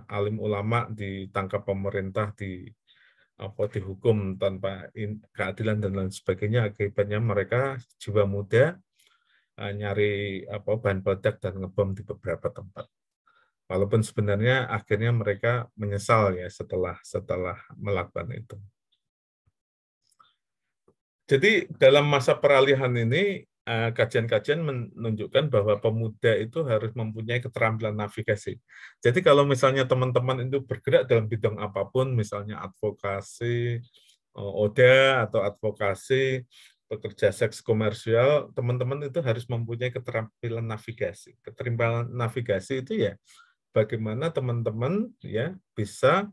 alim ulama ditangkap pemerintah, dihukum tanpa keadilan dan lain sebagainya. Akibatnya mereka jiwa muda nyari bahan peledak dan ngebom di beberapa tempat. Walaupun sebenarnya akhirnya mereka menyesal ya setelah melakukan itu. Jadi dalam masa peralihan ini kajian-kajian menunjukkan bahwa pemuda itu harus mempunyai keterampilan navigasi. Jadi kalau misalnya teman-teman itu bergerak dalam bidang apapun, misalnya advokasi, ODA atau advokasi, pekerja seks komersial, teman-teman itu harus mempunyai keterampilan navigasi. Keterampilan navigasi itu ya bagaimana teman-teman ya bisa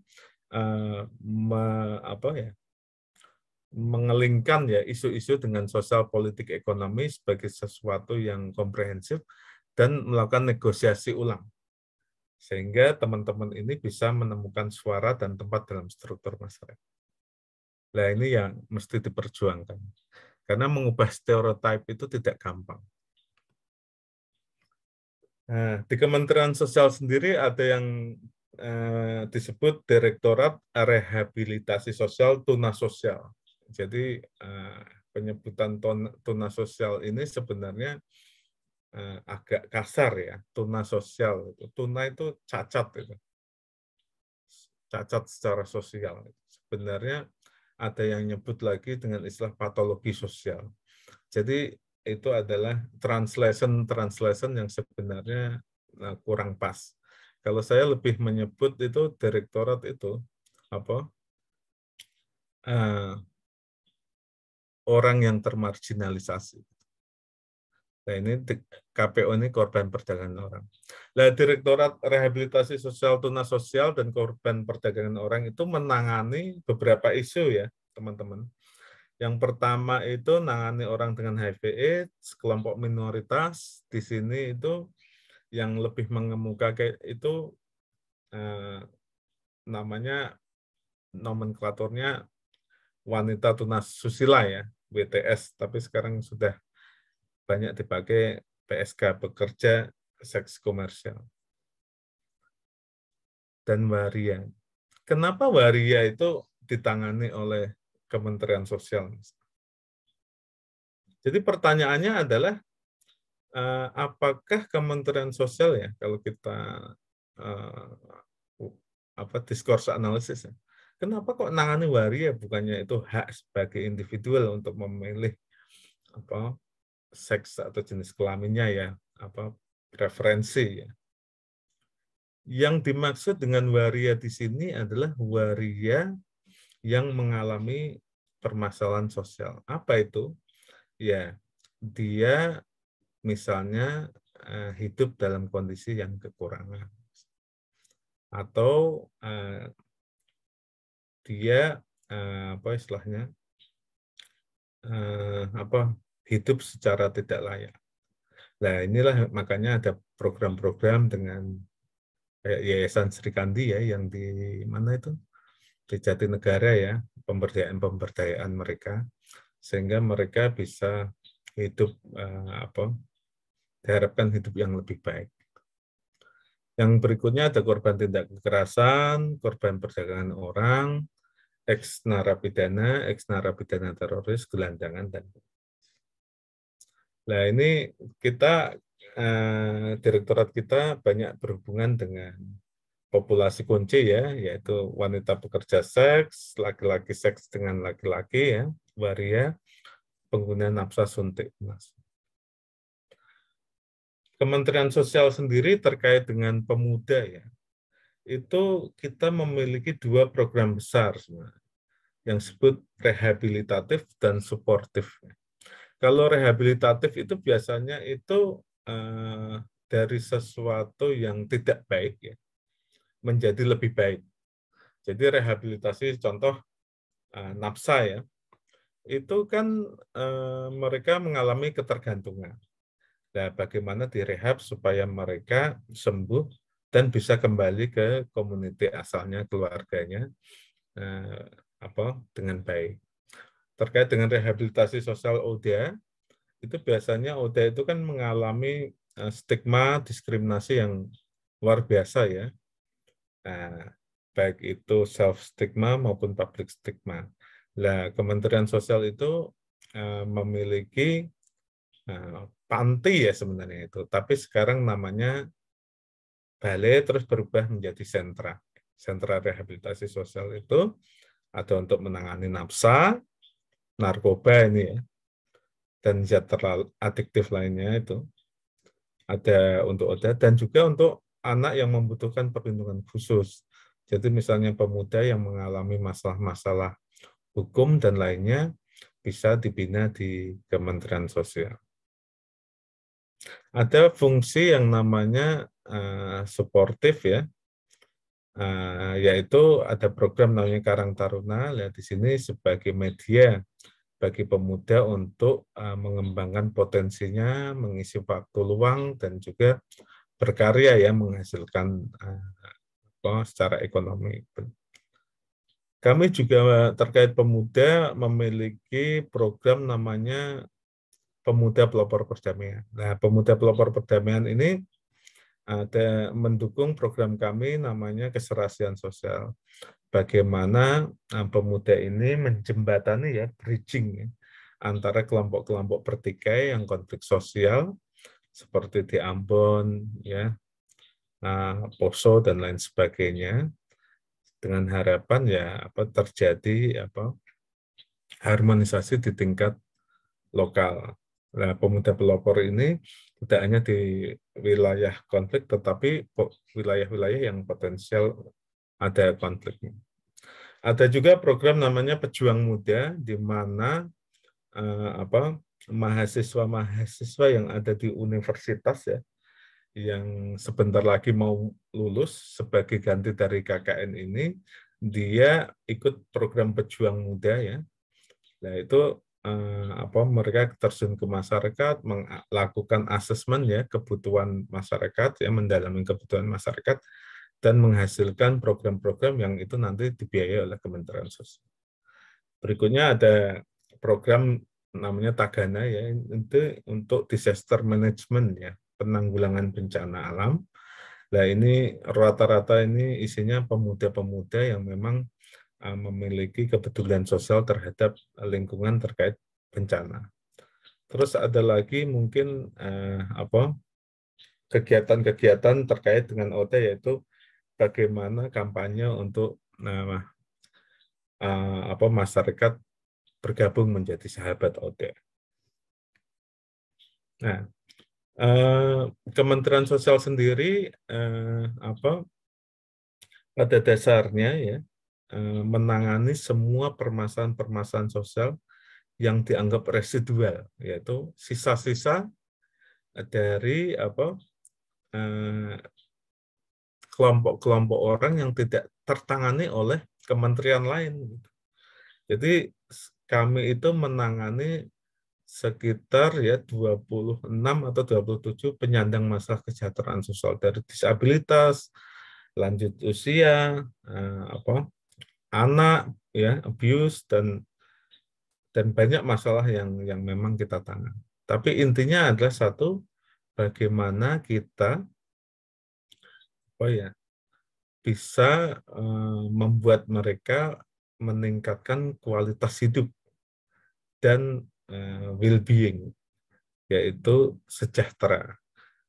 mengelingkan ya isu-isu dengan sosial, politik, ekonomi sebagai sesuatu yang komprehensif dan melakukan negosiasi ulang. Sehingga teman-teman ini bisa menemukan suara dan tempat dalam struktur masyarakat. Nah, ini yang mesti diperjuangkan. Karena mengubah stereotip itu tidak gampang. Nah, di Kementerian Sosial sendiri ada yang disebut Direktorat Rehabilitasi Sosial Tunas Sosial. Jadi penyebutan tunas sosial ini sebenarnya agak kasar ya, tunas sosial. Tuna itu cacat itu. cacat secara sosial. Sebenarnya ada yang nyebut lagi dengan istilah patologi sosial. Jadi itu adalah translation yang sebenarnya kurang pas. Kalau saya lebih menyebut itu direktorat itu apa? Orang yang termarginalisasi. Nah, ini KPO ini korban perdagangan orang. Nah, Direktorat Rehabilitasi Sosial Tunas Sosial dan Korban Perdagangan Orang itu menangani beberapa isu ya, teman-teman. Yang pertama itu menangani orang dengan HIV/AIDS, kelompok minoritas. Di sini itu yang lebih mengemukakan itu namanya nomenklaturnya wanita tunas susila ya, WTS, tapi sekarang sudah banyak dipakai PSK, pekerja seks komersial. Dan waria. Kenapa waria itu ditangani oleh Kementerian Sosial? Jadi pertanyaannya adalah, apakah Kementerian Sosial ya, kalau kita discourse analisis, kenapa kok nangani waria, bukannya itu hak sebagai individual untuk memilih seks atau jenis kelaminnya ya, preferensi ya. Yang dimaksud dengan waria di sini adalah waria yang mengalami permasalahan sosial. Apa itu? Ya, dia misalnya hidup dalam kondisi yang kekurangan. Atau dia hidup secara tidak layak. Nah, inilah makanya ada program-program dengan kayak Yayasan Sri Kandi ya, yang di mana itu? Di Jatinegara ya, pemberdayaan mereka, sehingga mereka bisa hidup diharapkan hidup yang lebih baik. Yang berikutnya ada korban tindak kekerasan, korban perdagangan orang, ex-narapidana teroris, gelandangan, dan nah ini kita direktorat kita banyak berhubungan dengan populasi kunci ya, yaitu wanita pekerja seks, laki-laki seks dengan laki-laki ya, waria, pengguna nafsa suntik emas. Kementerian Sosial sendiri terkait dengan pemuda ya, itu kita memiliki 2 program besar sebenarnya, yang disebut rehabilitatif dan suportif. Kalau rehabilitatif itu biasanya itu dari sesuatu yang tidak baik ya, menjadi lebih baik. Jadi rehabilitasi contoh nafsa ya, itu kan mereka mengalami ketergantungan. Nah, bagaimana direhab supaya mereka sembuh dan bisa kembali ke komuniti asalnya, keluarganya dengan baik. Terkait dengan rehabilitasi sosial ODA, itu biasanya ODA itu kan mengalami stigma, diskriminasi yang luar biasa ya. Nah, baik itu self-stigma maupun public stigma. Nah, Kementerian Sosial itu memiliki panti ya sebenarnya itu, tapi sekarang namanya balai terus berubah menjadi sentra. Sentra rehabilitasi sosial itu ada untuk menangani nafsa, narkoba ini ya, dan zat adiktif lainnya itu. Ada untuk ODA dan juga untuk anak yang membutuhkan perlindungan khusus. Jadi misalnya pemuda yang mengalami masalah-masalah hukum dan lainnya bisa dibina di Kementerian Sosial. Ada fungsi yang namanya suportif ya, yaitu ada program namanya Karang Taruna. Lihat di sini sebagai media bagi pemuda untuk mengembangkan potensinya, mengisi waktu luang, dan juga berkarya ya, menghasilkan secara ekonomi. Kami juga terkait pemuda memiliki program namanya Pemuda Pelopor Perdamaian. Nah, Pemuda Pelopor Perdamaian ini ada mendukung program kami namanya Keserasian Sosial. Bagaimana pemuda ini menjembatani ya, bridging ya, antara kelompok-kelompok bertikai yang konflik sosial seperti di Ambon ya, Poso dan lain sebagainya, dengan harapan ya terjadi harmonisasi di tingkat lokal. Nah, pemuda pelopor ini tidak hanya di wilayah konflik, tetapi wilayah-wilayah yang potensial ada konfliknya. Ada juga program namanya Pejuang Muda, di mana mahasiswa-mahasiswa yang ada di universitas ya, yang sebentar lagi mau lulus sebagai ganti dari KKN ini, dia ikut program Pejuang Muda ya. Nah itu mereka terjun ke masyarakat, melakukan asesmen ya kebutuhan masyarakat, ya mendalami kebutuhan masyarakat, dan menghasilkan program-program yang itu nanti dibiayai oleh Kementerian Sosial. Berikutnya ada program namanya Tagana ya, itu untuk disaster management ya, penanggulangan bencana alam. Nah ini rata-rata ini isinya pemuda-pemuda yang memang memiliki kepedulian sosial terhadap lingkungan terkait bencana. Terus ada lagi mungkin kegiatan-kegiatan terkait dengan OT, yaitu bagaimana kampanye untuk masyarakat bergabung menjadi sahabat OT. Nah, Kementerian Sosial sendiri pada dasarnya ya menangani semua permasalahan-permasalahan sosial yang dianggap residual, yaitu sisa-sisa dari kelompok-kelompok orang yang tidak tertangani oleh kementerian lain. Jadi kami itu menangani sekitar ya 26 atau 27 penyandang masalah kesejahteraan sosial, dari disabilitas, lanjut usia, anak, ya, abuse, dan banyak masalah yang memang kita tangani. Tapi intinya adalah satu, bagaimana kita bisa membuat mereka meningkatkan kualitas hidup dan well-being, yaitu sejahtera.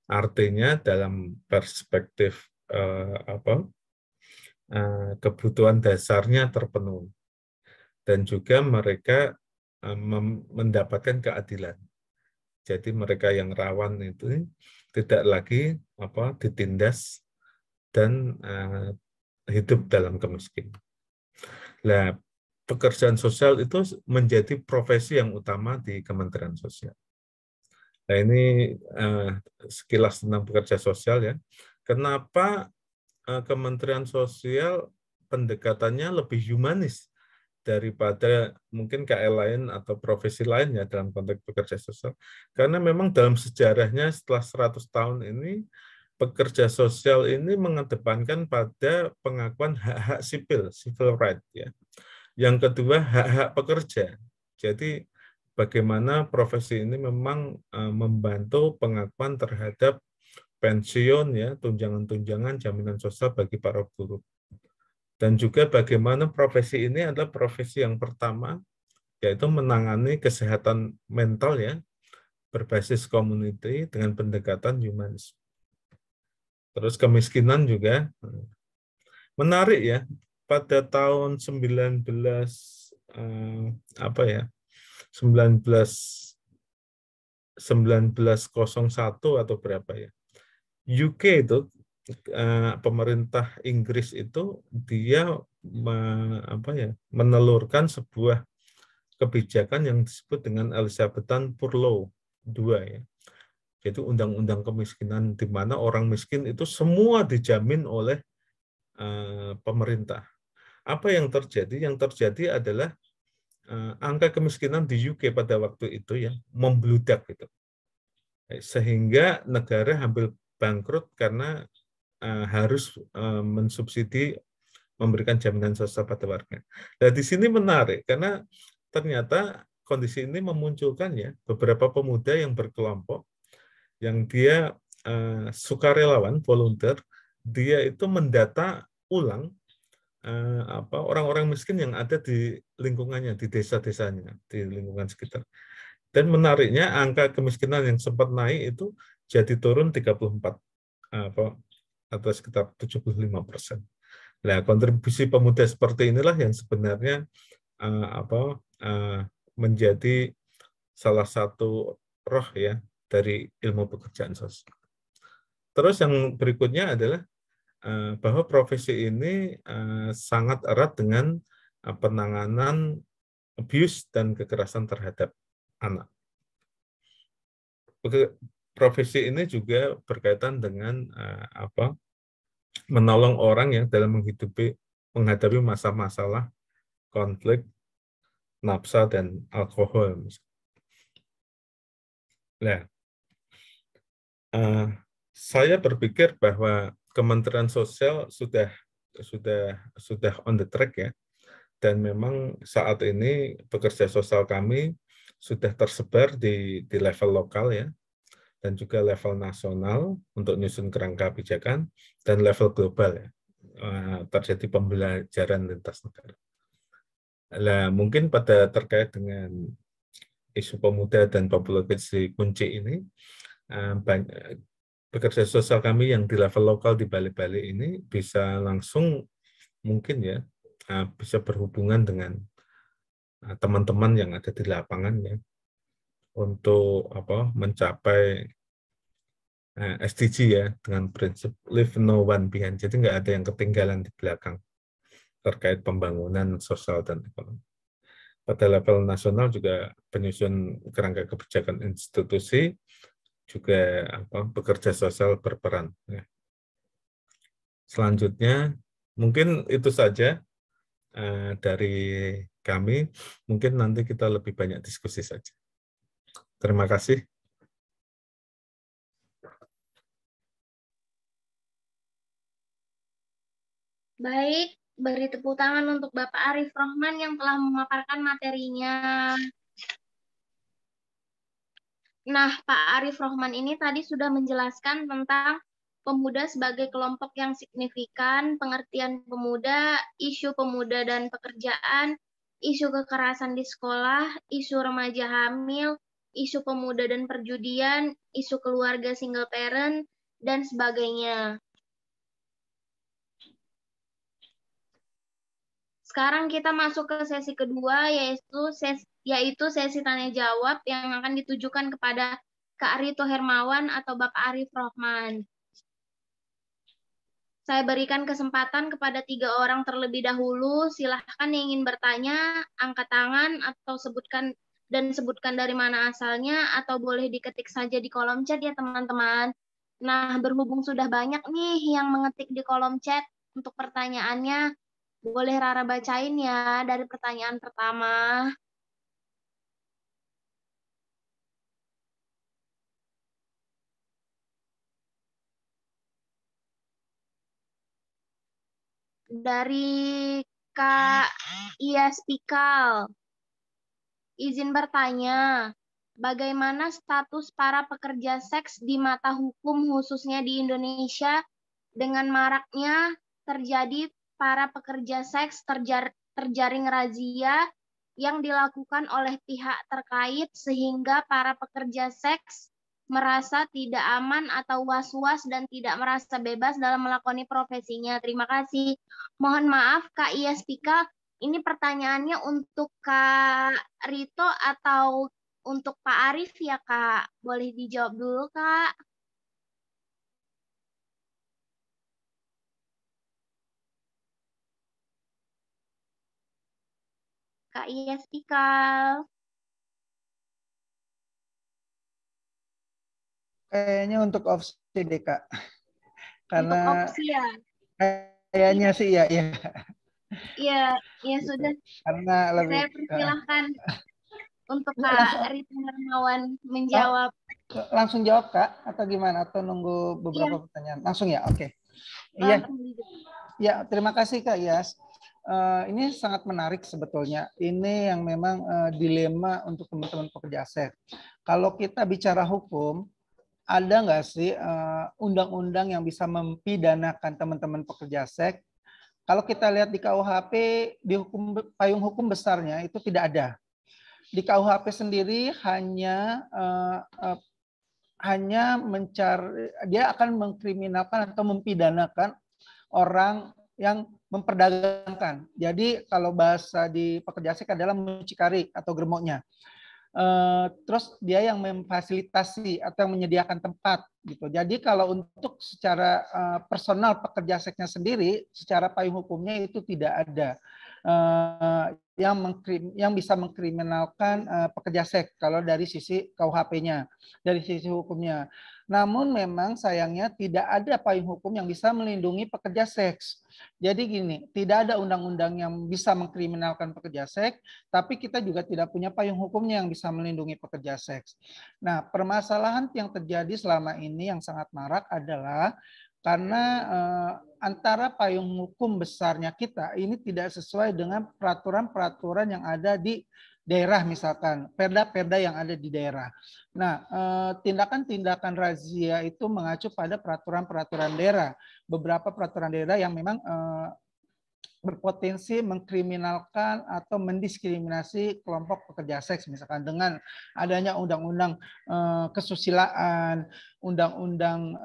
Artinya dalam perspektif kebutuhan dasarnya terpenuhi, dan juga mereka mendapatkan keadilan. Jadi mereka yang rawan itu tidak lagi ditindas dan hidup dalam kemiskinan. Nah, pekerjaan sosial itu menjadi profesi yang utama di Kementerian Sosial. Nah, ini sekilas tentang pekerja sosial ya. Kenapa Kementerian Sosial pendekatannya lebih humanis daripada mungkin KL lain atau profesi lainnya dalam konteks pekerja sosial? Karena memang dalam sejarahnya setelah 100 tahun ini, pekerja sosial ini mengedepankan pada pengakuan hak-hak sipil, civil right ya. Yang kedua, hak-hak pekerja. Jadi bagaimana profesi ini memang membantu pengakuan terhadap pensiun ya, tunjangan-tunjangan, jaminan sosial bagi para buruh. Dan juga bagaimana profesi ini adalah profesi yang pertama, yaitu menangani kesehatan mental ya, berbasis community dengan pendekatan humanis. Terus kemiskinan juga menarik ya, pada tahun 1901 atau berapa ya, UK itu pemerintah Inggris itu dia menelurkan sebuah kebijakan yang disebut dengan Elizabethan Poor Law 2 ya. Jadi undang-undang kemiskinan, di mana orang miskin itu semua dijamin oleh pemerintah. Apa yang terjadi? Yang terjadi adalah angka kemiskinan di UK pada waktu itu ya membludak gitu. Sehingga negara hampir bangkrut karena harus mensubsidi, memberikan jaminan sosial pada warga. Nah, di sini menarik karena ternyata kondisi ini memunculkan ya beberapa pemuda yang berkelompok, yang dia sukarelawan, volunteer, dia itu mendata ulang orang-orang miskin yang ada di lingkungannya, di desa-desanya, di lingkungan sekitar. Dan menariknya angka kemiskinan yang sempat naik itu jadi turun 34 atau sekitar 75%. Nah, kontribusi pemuda seperti inilah yang sebenarnya menjadi salah satu roh ya dari ilmu pekerjaan sosial. Terus yang berikutnya adalah bahwa profesi ini sangat erat dengan penanganan abuse dan kekerasan terhadap anak. Profesi ini juga berkaitan dengan menolong orang yang dalam menghadapi masalah-masalah konflik nafsa dan alkohol. Nah, saya berpikir bahwa Kementerian Sosial sudah on the track ya, dan memang saat ini pekerja sosial kami sudah tersebar di level lokal ya, dan juga level nasional untuk nyusun kerangka kebijakan, dan level global ya, terjadi pembelajaran lintas negara. Nah, mungkin terkait dengan isu pemuda dan populasi kunci ini, pekerja sosial kami yang di level lokal di Bali-Bali ini bisa langsung mungkin ya bisa berhubungan dengan teman-teman yang ada di lapangan ya untuk mencapai SDG ya dengan prinsip leave no one behind. Jadi nggak ada yang ketinggalan di belakang terkait pembangunan sosial dan ekonomi. Pada level nasional juga penyusun kerangka kebijakan institusi juga pekerja sosial berperan. Ya. Selanjutnya mungkin itu saja dari kami. Mungkin nanti kita lebih banyak diskusi saja. Terima kasih. Baik, beri tepuk tangan untuk Bapak Arif Rohman yang telah memaparkan materinya. Nah, Pak Arif Rohman ini tadi sudah menjelaskan tentang pemuda sebagai kelompok yang signifikan, pengertian pemuda, isu pemuda dan pekerjaan, isu kekerasan di sekolah, isu remaja hamil, isu pemuda dan perjudian, isu keluarga single parent, dan sebagainya. Sekarang kita masuk ke sesi kedua, yaitu sesi tanya jawab yang akan ditujukan kepada Kak Rito Hermawan atau Bapak Arif Rohman. Saya berikan kesempatan kepada 3 orang terlebih dahulu. Silahkan yang ingin bertanya, angkat tangan atau sebutkan dari mana asalnya, atau boleh diketik saja di kolom chat ya teman-teman. Nah, berhubung sudah banyak nih yang mengetik di kolom chat untuk pertanyaannya, boleh Rara bacain ya dari pertanyaan pertama. Dari Kak Iyas Pikal. Izin bertanya, bagaimana status para pekerja seks di mata hukum khususnya di Indonesia dengan maraknya terjadi para pekerja seks terjaring razia yang dilakukan oleh pihak terkait sehingga para pekerja seks merasa tidak aman atau was-was dan tidak merasa bebas dalam melakoni profesinya. Terima kasih. Mohon maaf Kak Iyas Pika, ini pertanyaannya untuk Kak Rito atau untuk Pak Arif ya Kak? Boleh dijawab dulu Kak. Kak Iyas Pikal. Kayaknya untuk opsi deh Kak. Karena untuk opsi ya? Kayaknya sih ya. Iya, ya Gitu. sudah. Karena lebih. Saya persilahkan untuk Kak Rito Hermawan menjawab. Langsung jawab Kak atau gimana? Atau nunggu beberapa pertanyaan? Langsung ya, oke. Iya. Ya, terima kasih Kak Iyas. Ini sangat menarik sebetulnya. Ini yang memang dilema untuk teman-teman pekerja seks. Kalau kita bicara hukum, ada nggak sih undang-undang yang bisa mempidanakan teman-teman pekerja seks? Kalau kita lihat di KUHP, di payung hukum besarnya itu tidak ada. Di KUHP sendiri hanya mencari, dia akan mengkriminalkan atau mempidanakan orang yang memperdagangkan. Jadi kalau bahasa di pekerja seks adalah mucikari atau germoknya. Terus dia yang memfasilitasi atau yang menyediakan tempat gitu. Jadi kalau untuk secara personal pekerja seksnya sendiri, secara payung hukumnya itu tidak ada yang bisa mengkriminalkan pekerja seks kalau dari sisi KUHP-nya, dari sisi hukumnya. Namun memang sayangnya tidak ada payung hukum yang bisa melindungi pekerja seks. Jadi gini, tidak ada undang-undang yang bisa mengkriminalkan pekerja seks, tapi kita juga tidak punya payung hukumnya yang bisa melindungi pekerja seks. Nah, permasalahan yang terjadi selama ini yang sangat marak adalah karena antara payung hukum besarnya kita ini tidak sesuai dengan peraturan-peraturan yang ada di daerah, misalkan perda-perda yang ada di daerah. Nah, tindakan-tindakan razia itu mengacu pada peraturan-peraturan daerah. Beberapa peraturan daerah yang memang berpotensi mengkriminalkan atau mendiskriminasi kelompok pekerja seks, misalkan dengan adanya undang-undang kesusilaan, undang-undang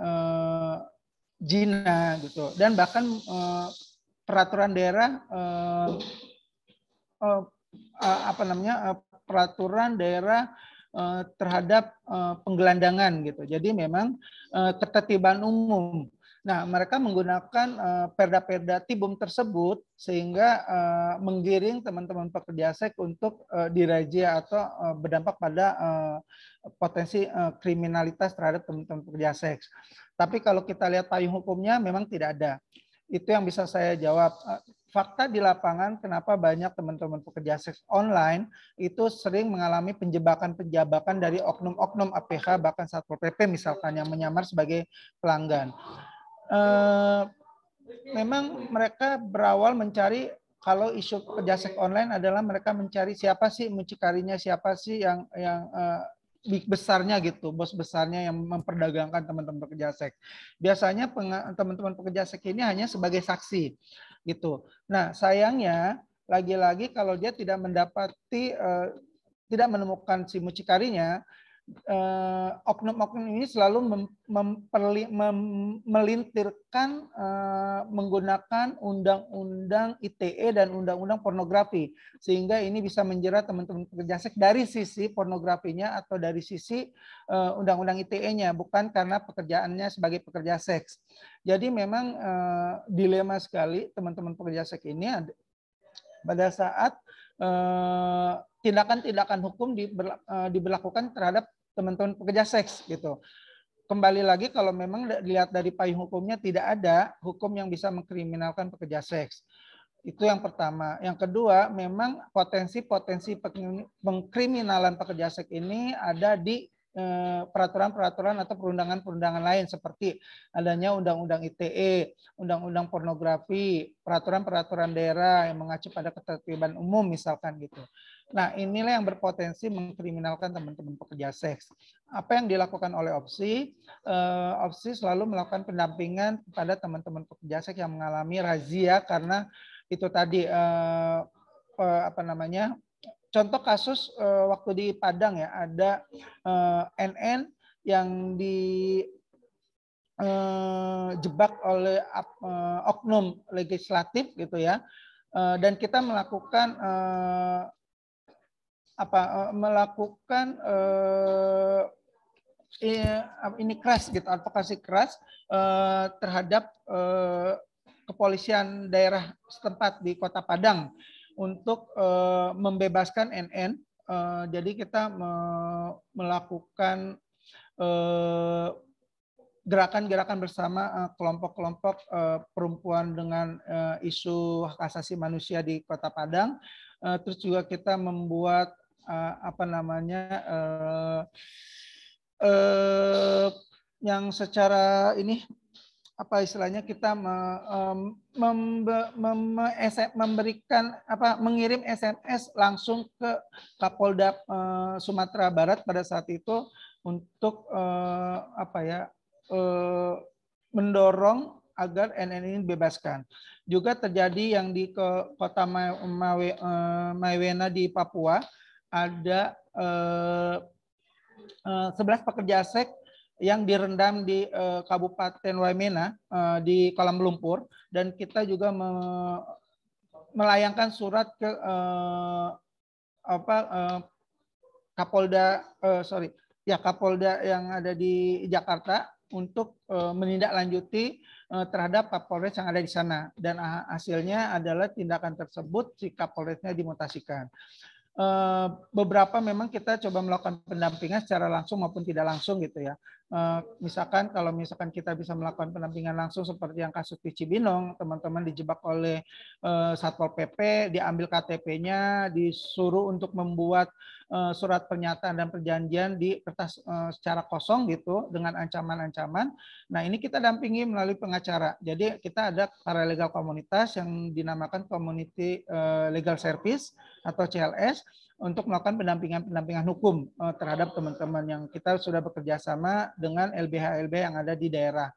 zina gitu, dan bahkan peraturan daerah peraturan daerah terhadap penggelandangan gitu. Jadi memang ketertiban umum. Nah, mereka menggunakan perda-perda tibum tersebut sehingga menggiring teman-teman pekerja seks untuk dirazia atau berdampak pada potensi kriminalitas terhadap teman-teman pekerja seks. Tapi kalau kita lihat payung hukumnya memang tidak ada. Itu yang bisa saya jawab. Fakta di lapangan kenapa banyak teman-teman pekerja seks online itu sering mengalami penjebakan-penjebakan dari oknum-oknum APH bahkan Satpol PP misalkan yang menyamar sebagai pelanggan. Memang mereka berawal mencari, kalau isu pekerja seks online adalah mereka mencari siapa sih mucikarinya, siapa sih yang big besarnya gitu, bos besarnya yang memperdagangkan teman-teman pekerja seks. Biasanya teman-teman pekerja seks ini hanya sebagai saksi gitu. Nah, sayangnya lagi-lagi kalau dia tidak mendapati tidak menemukan si mucikarinya, oknum-oknum ini selalu melintirkan menggunakan undang-undang ITE dan undang-undang pornografi, sehingga ini bisa menjerat teman-teman pekerja seks dari sisi pornografinya atau dari sisi undang-undang ITE-nya, bukan karena pekerjaannya sebagai pekerja seks. Jadi memang dilema sekali teman-teman pekerja seks ini pada saat tindakan-tindakan hukum diberlakukan terhadap teman-teman pekerja seks gitu. Kembali lagi kalau memang dilihat dari payung hukumnya tidak ada hukum yang bisa mengkriminalkan pekerja seks. Itu yang pertama. Yang kedua, memang potensi-potensi pengkriminalan pekerja seks ini ada di peraturan-peraturan atau perundangan-perundangan lain seperti adanya undang-undang ITE, undang-undang pornografi, peraturan-peraturan daerah yang mengacu pada ketertiban umum misalkan gitu. Nah, inilah yang berpotensi mengkriminalkan teman-teman pekerja seks. Apa yang dilakukan oleh OPSI? OPSI selalu melakukan pendampingan kepada teman-teman pekerja seks yang mengalami razia karena itu tadi contoh kasus waktu di Padang ya, ada NN yang dijebak oleh oknum legislatif gitu ya, dan kita melakukan ini keras gitu, advokasi keras terhadap kepolisian daerah setempat di Kota Padang untuk membebaskan NN. Jadi kita melakukan gerakan-gerakan bersama kelompok-kelompok perempuan dengan isu hak asasi manusia di Kota Padang. Terus juga kita membuat yang secara ini kita mengirim SMS langsung ke Kapolda Sumatera Barat pada saat itu untuk mendorong agar NN ini dibebaskan. Juga terjadi yang di Kota Maiwena di Papua, ada 11 pekerja seks yang direndam di Kabupaten Waimena di kolam lumpur, dan kita juga melayangkan surat ke Kapolda Kapolda yang ada di Jakarta untuk menindaklanjuti terhadap Kapolres yang ada di sana, dan hasilnya adalah tindakan tersebut si Kapolresnya dimutasikan. Beberapa memang kita coba melakukan pendampingan secara langsung maupun tidak langsung gitu ya. Misalkan kalau kita bisa melakukan pendampingan langsung seperti yang kasus di Cibinong, teman-teman dijebak oleh Satpol PP, diambil KTP-nya, disuruh untuk membuat surat pernyataan dan perjanjian di kertas secara kosong gitu dengan ancaman-ancaman. Nah, ini kita dampingi melalui pengacara. Jadi kita ada paralegal komunitas yang dinamakan Community Legal Service atau CLS untuk melakukan pendampingan hukum terhadap teman-teman yang kita sudah bekerja sama dengan LBH-LBH yang ada di daerah.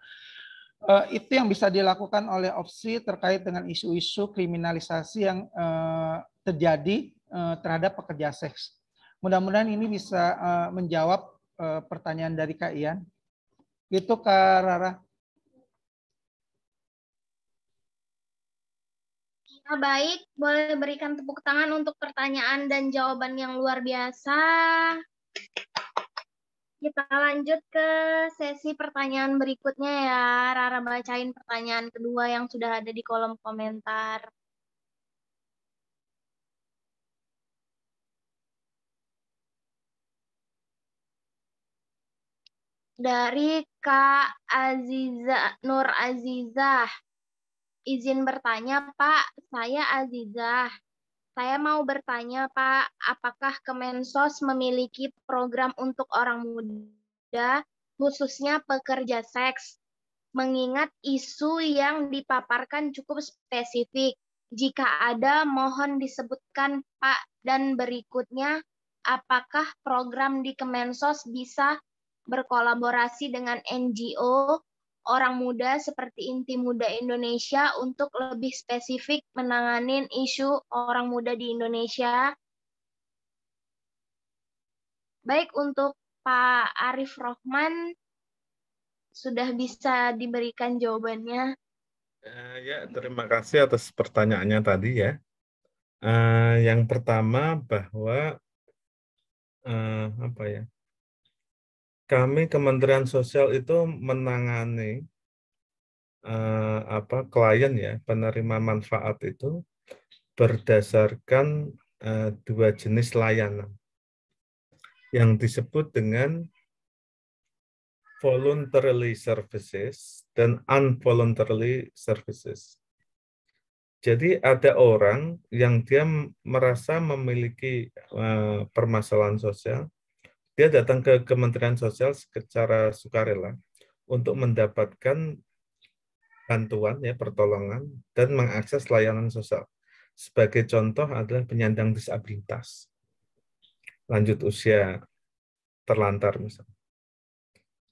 Itu yang bisa dilakukan oleh OPSI terkait dengan isu-isu kriminalisasi yang terjadi terhadap pekerja seks. Mudah-mudahan ini bisa menjawab pertanyaan dari Kak Ian. Gitu Kak Rara. Baik, boleh berikan tepuk tangan untuk pertanyaan dan jawaban yang luar biasa. Kita lanjut ke sesi pertanyaan berikutnya ya. Rara bacain pertanyaan kedua yang sudah ada di kolom komentar. Dari Kak Nur Azizah. Izin bertanya, Pak. Saya Azizah. Saya mau bertanya, Pak, apakah Kemensos memiliki program untuk orang muda, khususnya pekerja seks? Mengingat isu yang dipaparkan cukup spesifik. Jika ada, mohon disebutkan, Pak. Dan berikutnya, apakah program di Kemensos bisa berkolaborasi dengan NGO orang muda seperti Inti Muda Indonesia untuk lebih spesifik menangani isu orang muda di Indonesia? Baik, untuk Pak Arif Rohman, sudah bisa diberikan jawabannya. Ya, terima kasih atas pertanyaannya tadi ya. Yang pertama bahwa kami Kementerian Sosial itu menangani klien ya, penerima manfaat itu berdasarkan dua jenis layanan yang disebut dengan voluntarily services dan involuntarily services. Jadi ada orang yang dia merasa memiliki permasalahan sosial, dia datang ke Kementerian Sosial secara sukarela untuk mendapatkan bantuan ya, pertolongan dan mengakses layanan sosial. Sebagai contoh adalah penyandang disabilitas, lanjut usia terlantar misalnya.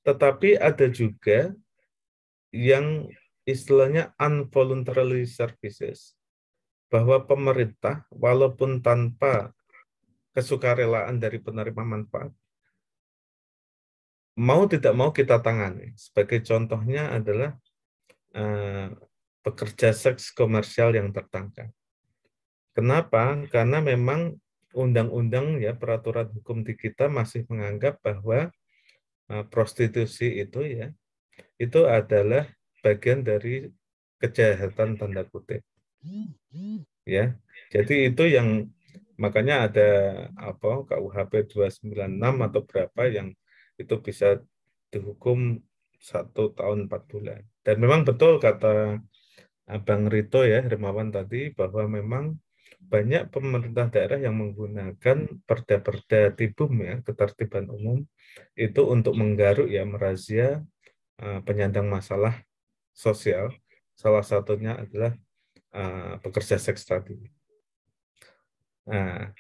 Tetapi ada juga yang istilahnya involuntary services, bahwa pemerintah walaupun tanpa kesukarelaan dari penerima manfaat, mau tidak mau kita tangani. Sebagai contohnya adalah pekerja seks komersial yang tertangkap. Kenapa? Karena memang undang-undang ya, peraturan hukum di kita masih menganggap bahwa prostitusi itu ya, itu adalah bagian dari kejahatan tanda kutip. Ya. Jadi itu yang makanya ada KUHP 296 atau berapa yang itu bisa dihukum 1 tahun 4 bulan. Dan memang betul kata Abang Rito ya, Hermawan tadi, bahwa memang banyak pemerintah daerah yang menggunakan perda-perda tibum ya, ketertiban umum, itu untuk menggaruk ya, merazia penyandang masalah sosial. Salah satunya adalah pekerja seks tadi. Nah,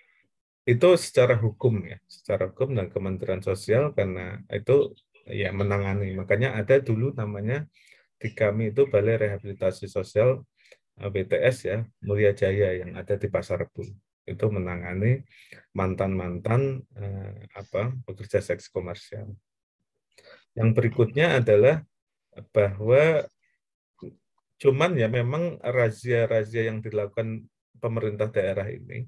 itu secara hukum ya, secara hukum dan Kementerian Sosial karena itu ya menangani. Makanya ada dulu namanya di kami itu Balai Rehabilitasi Sosial BTS ya, Mulia Jaya yang ada di Pasar Rebo. Itu menangani mantan-mantan pekerja seks komersial. Yang berikutnya adalah bahwa cuman ya memang razia-razia yang dilakukan pemerintah daerah ini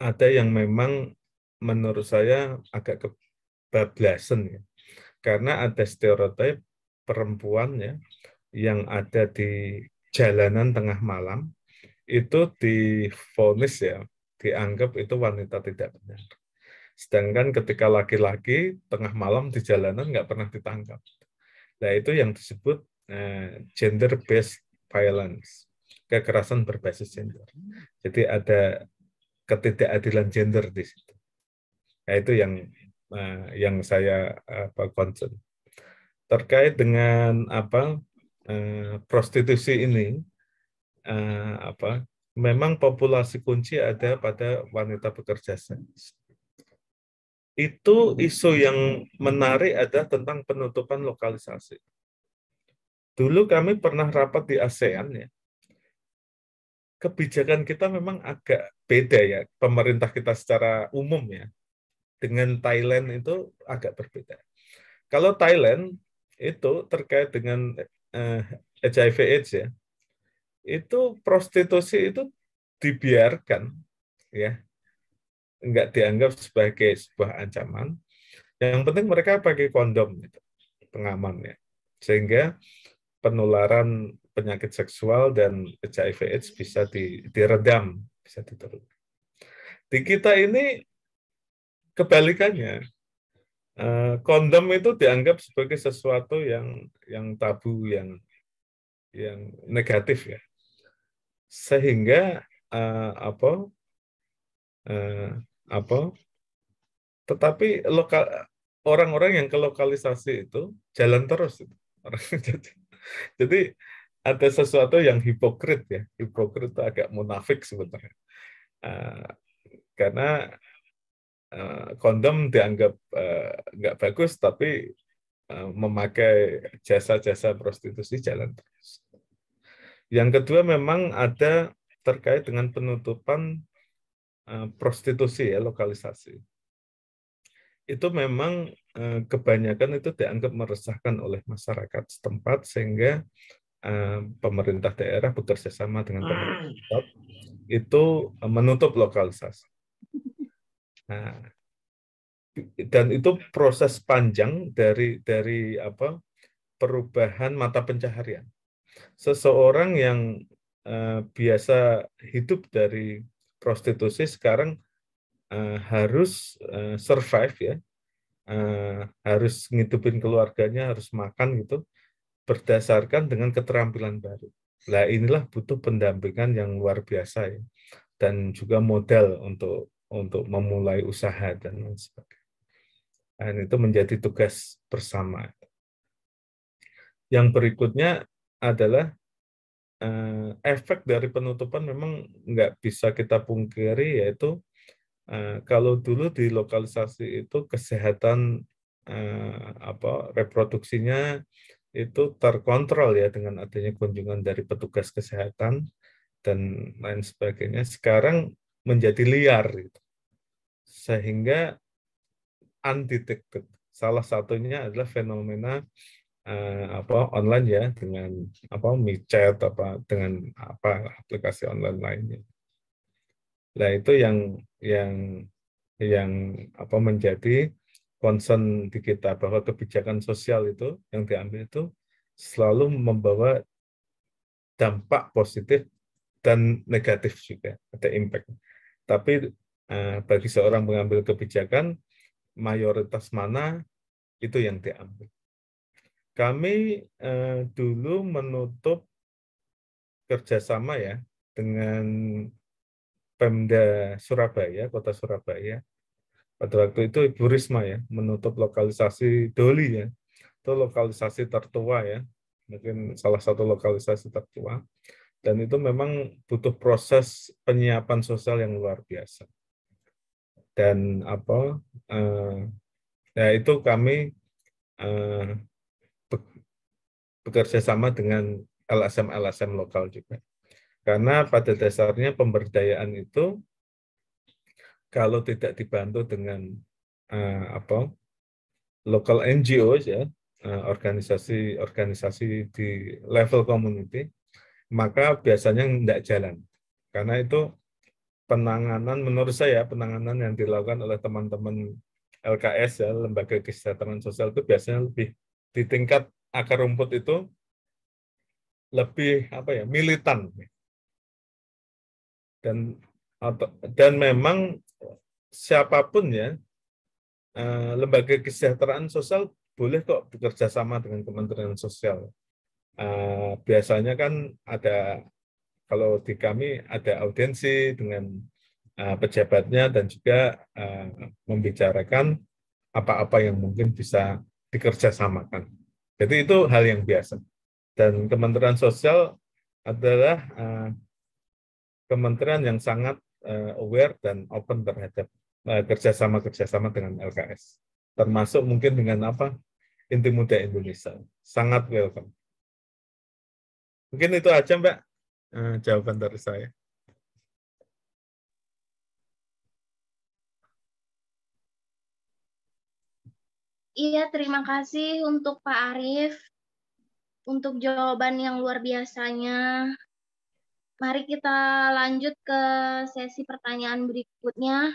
ada yang memang menurut saya agak kebablasan ya. Karena ada stereotip perempuan ya yang ada di jalanan tengah malam itu divonis ya, dianggap itu wanita tidak benar. Sedangkan ketika laki-laki tengah malam di jalanan nggak pernah ditangkap. Nah itu yang disebut gender-based violence, kekerasan berbasis gender. Jadi ada ketidakadilan gender di situ. Nah itu yang saya concern. Terkait dengan prostitusi ini, memang populasi kunci ada pada wanita pekerja seks. Itu isu yang menarik ada tentang penutupan lokalisasi. Dulu kami pernah rapat di ASEAN ya. Kebijakan kita memang agak beda ya, pemerintah kita secara umum ya. Dengan Thailand itu agak berbeda. Kalau Thailand itu terkait dengan HIV/AIDS ya, itu prostitusi itu dibiarkan ya, nggak dianggap sebagai sebuah ancaman. Yang penting mereka pakai kondom gitu, pengaman ya, sehingga penularan penyakit seksual dan HIV/AIDS bisa diredam, bisa diturunkan. Di kita ini kebalikannya, kondom itu dianggap sebagai sesuatu yang tabu, yang negatif ya, sehingga tetapi orang-orang yang ke lokalisasi itu jalan terus itu. Jadi ada sesuatu yang hipokrit ya, hipokrit itu agak munafik sebetulnya, karena kondom dianggap nggak bagus, tapi memakai jasa-jasa prostitusi jalan terus. Yang kedua memang ada terkait dengan penutupan prostitusi ya, lokalisasi. Itu memang kebanyakan itu dianggap meresahkan oleh masyarakat setempat, sehingga pemerintah daerah bekerja sama dengan pemerintah pusat itu menutup lokalisasi. Nah, dan itu proses panjang dari perubahan mata pencaharian. Seseorang yang biasa hidup dari prostitusi sekarang harus survive ya, harus ngidupin keluarganya, harus makan gitu, berdasarkan dengan keterampilan baru. Nah inilah butuh pendampingan yang luar biasa ya, dan juga modal untuk memulai usaha dan lain sebagainya. Dan itu menjadi tugas bersama. Yang berikutnya adalah efek dari penutupan memang nggak bisa kita pungkiri, yaitu kalau dulu di lokalisasi itu kesehatan reproduksinya itu terkontrol ya dengan adanya kunjungan dari petugas kesehatan dan lain sebagainya. Sekarang menjadi liar gitu. Sehingga undetected. Salah satunya adalah fenomena online ya, dengan micet dengan aplikasi online lainnya. Nah itu yang menjadi concern di kita, bahwa kebijakan sosial itu yang diambil itu selalu membawa dampak positif dan negatif juga, ada impact. Tapi bagi seorang pengambil kebijakan, mayoritas mana itu yang diambil. Kami dulu menutup kerjasama ya dengan Pemda Surabaya, Kota Surabaya. Pada waktu itu Ibu Risma ya menutup lokalisasi Doli ya, itu lokalisasi tertua ya, mungkin salah satu lokalisasi tertua, dan itu memang butuh proses penyiapan sosial yang luar biasa. Dan ya itu kami bekerja sama dengan LSM lokal juga. Karena pada dasarnya pemberdayaan itu kalau tidak dibantu dengan local NGOs ya, organisasi-organisasi di level community, maka biasanya tidak jalan. Karena itu penanganan, menurut saya, penanganan yang dilakukan oleh teman-teman LKS, ya, Lembaga Kesejahteraan Sosial, itu biasanya lebih di tingkat akar rumput itu lebih militan. Dan memang siapapun ya, Lembaga Kesejahteraan Sosial boleh kok bekerja sama dengan Kementerian Sosial. Biasanya kan ada, kalau di kami ada audiensi dengan pejabatnya dan juga membicarakan apa-apa yang mungkin bisa dikerjasamakan. Jadi itu hal yang biasa. Dan Kementerian Sosial adalah kementerian yang sangat aware dan open terhadap kerjasama dengan LKS. Termasuk mungkin dengan Inti Muda Indonesia. Sangat welcome. Mungkin itu aja, Mbak, jawaban dari saya. Iya, terima kasih untuk Pak Arief untuk jawaban yang luar biasanya. Mari kita lanjut ke sesi pertanyaan berikutnya.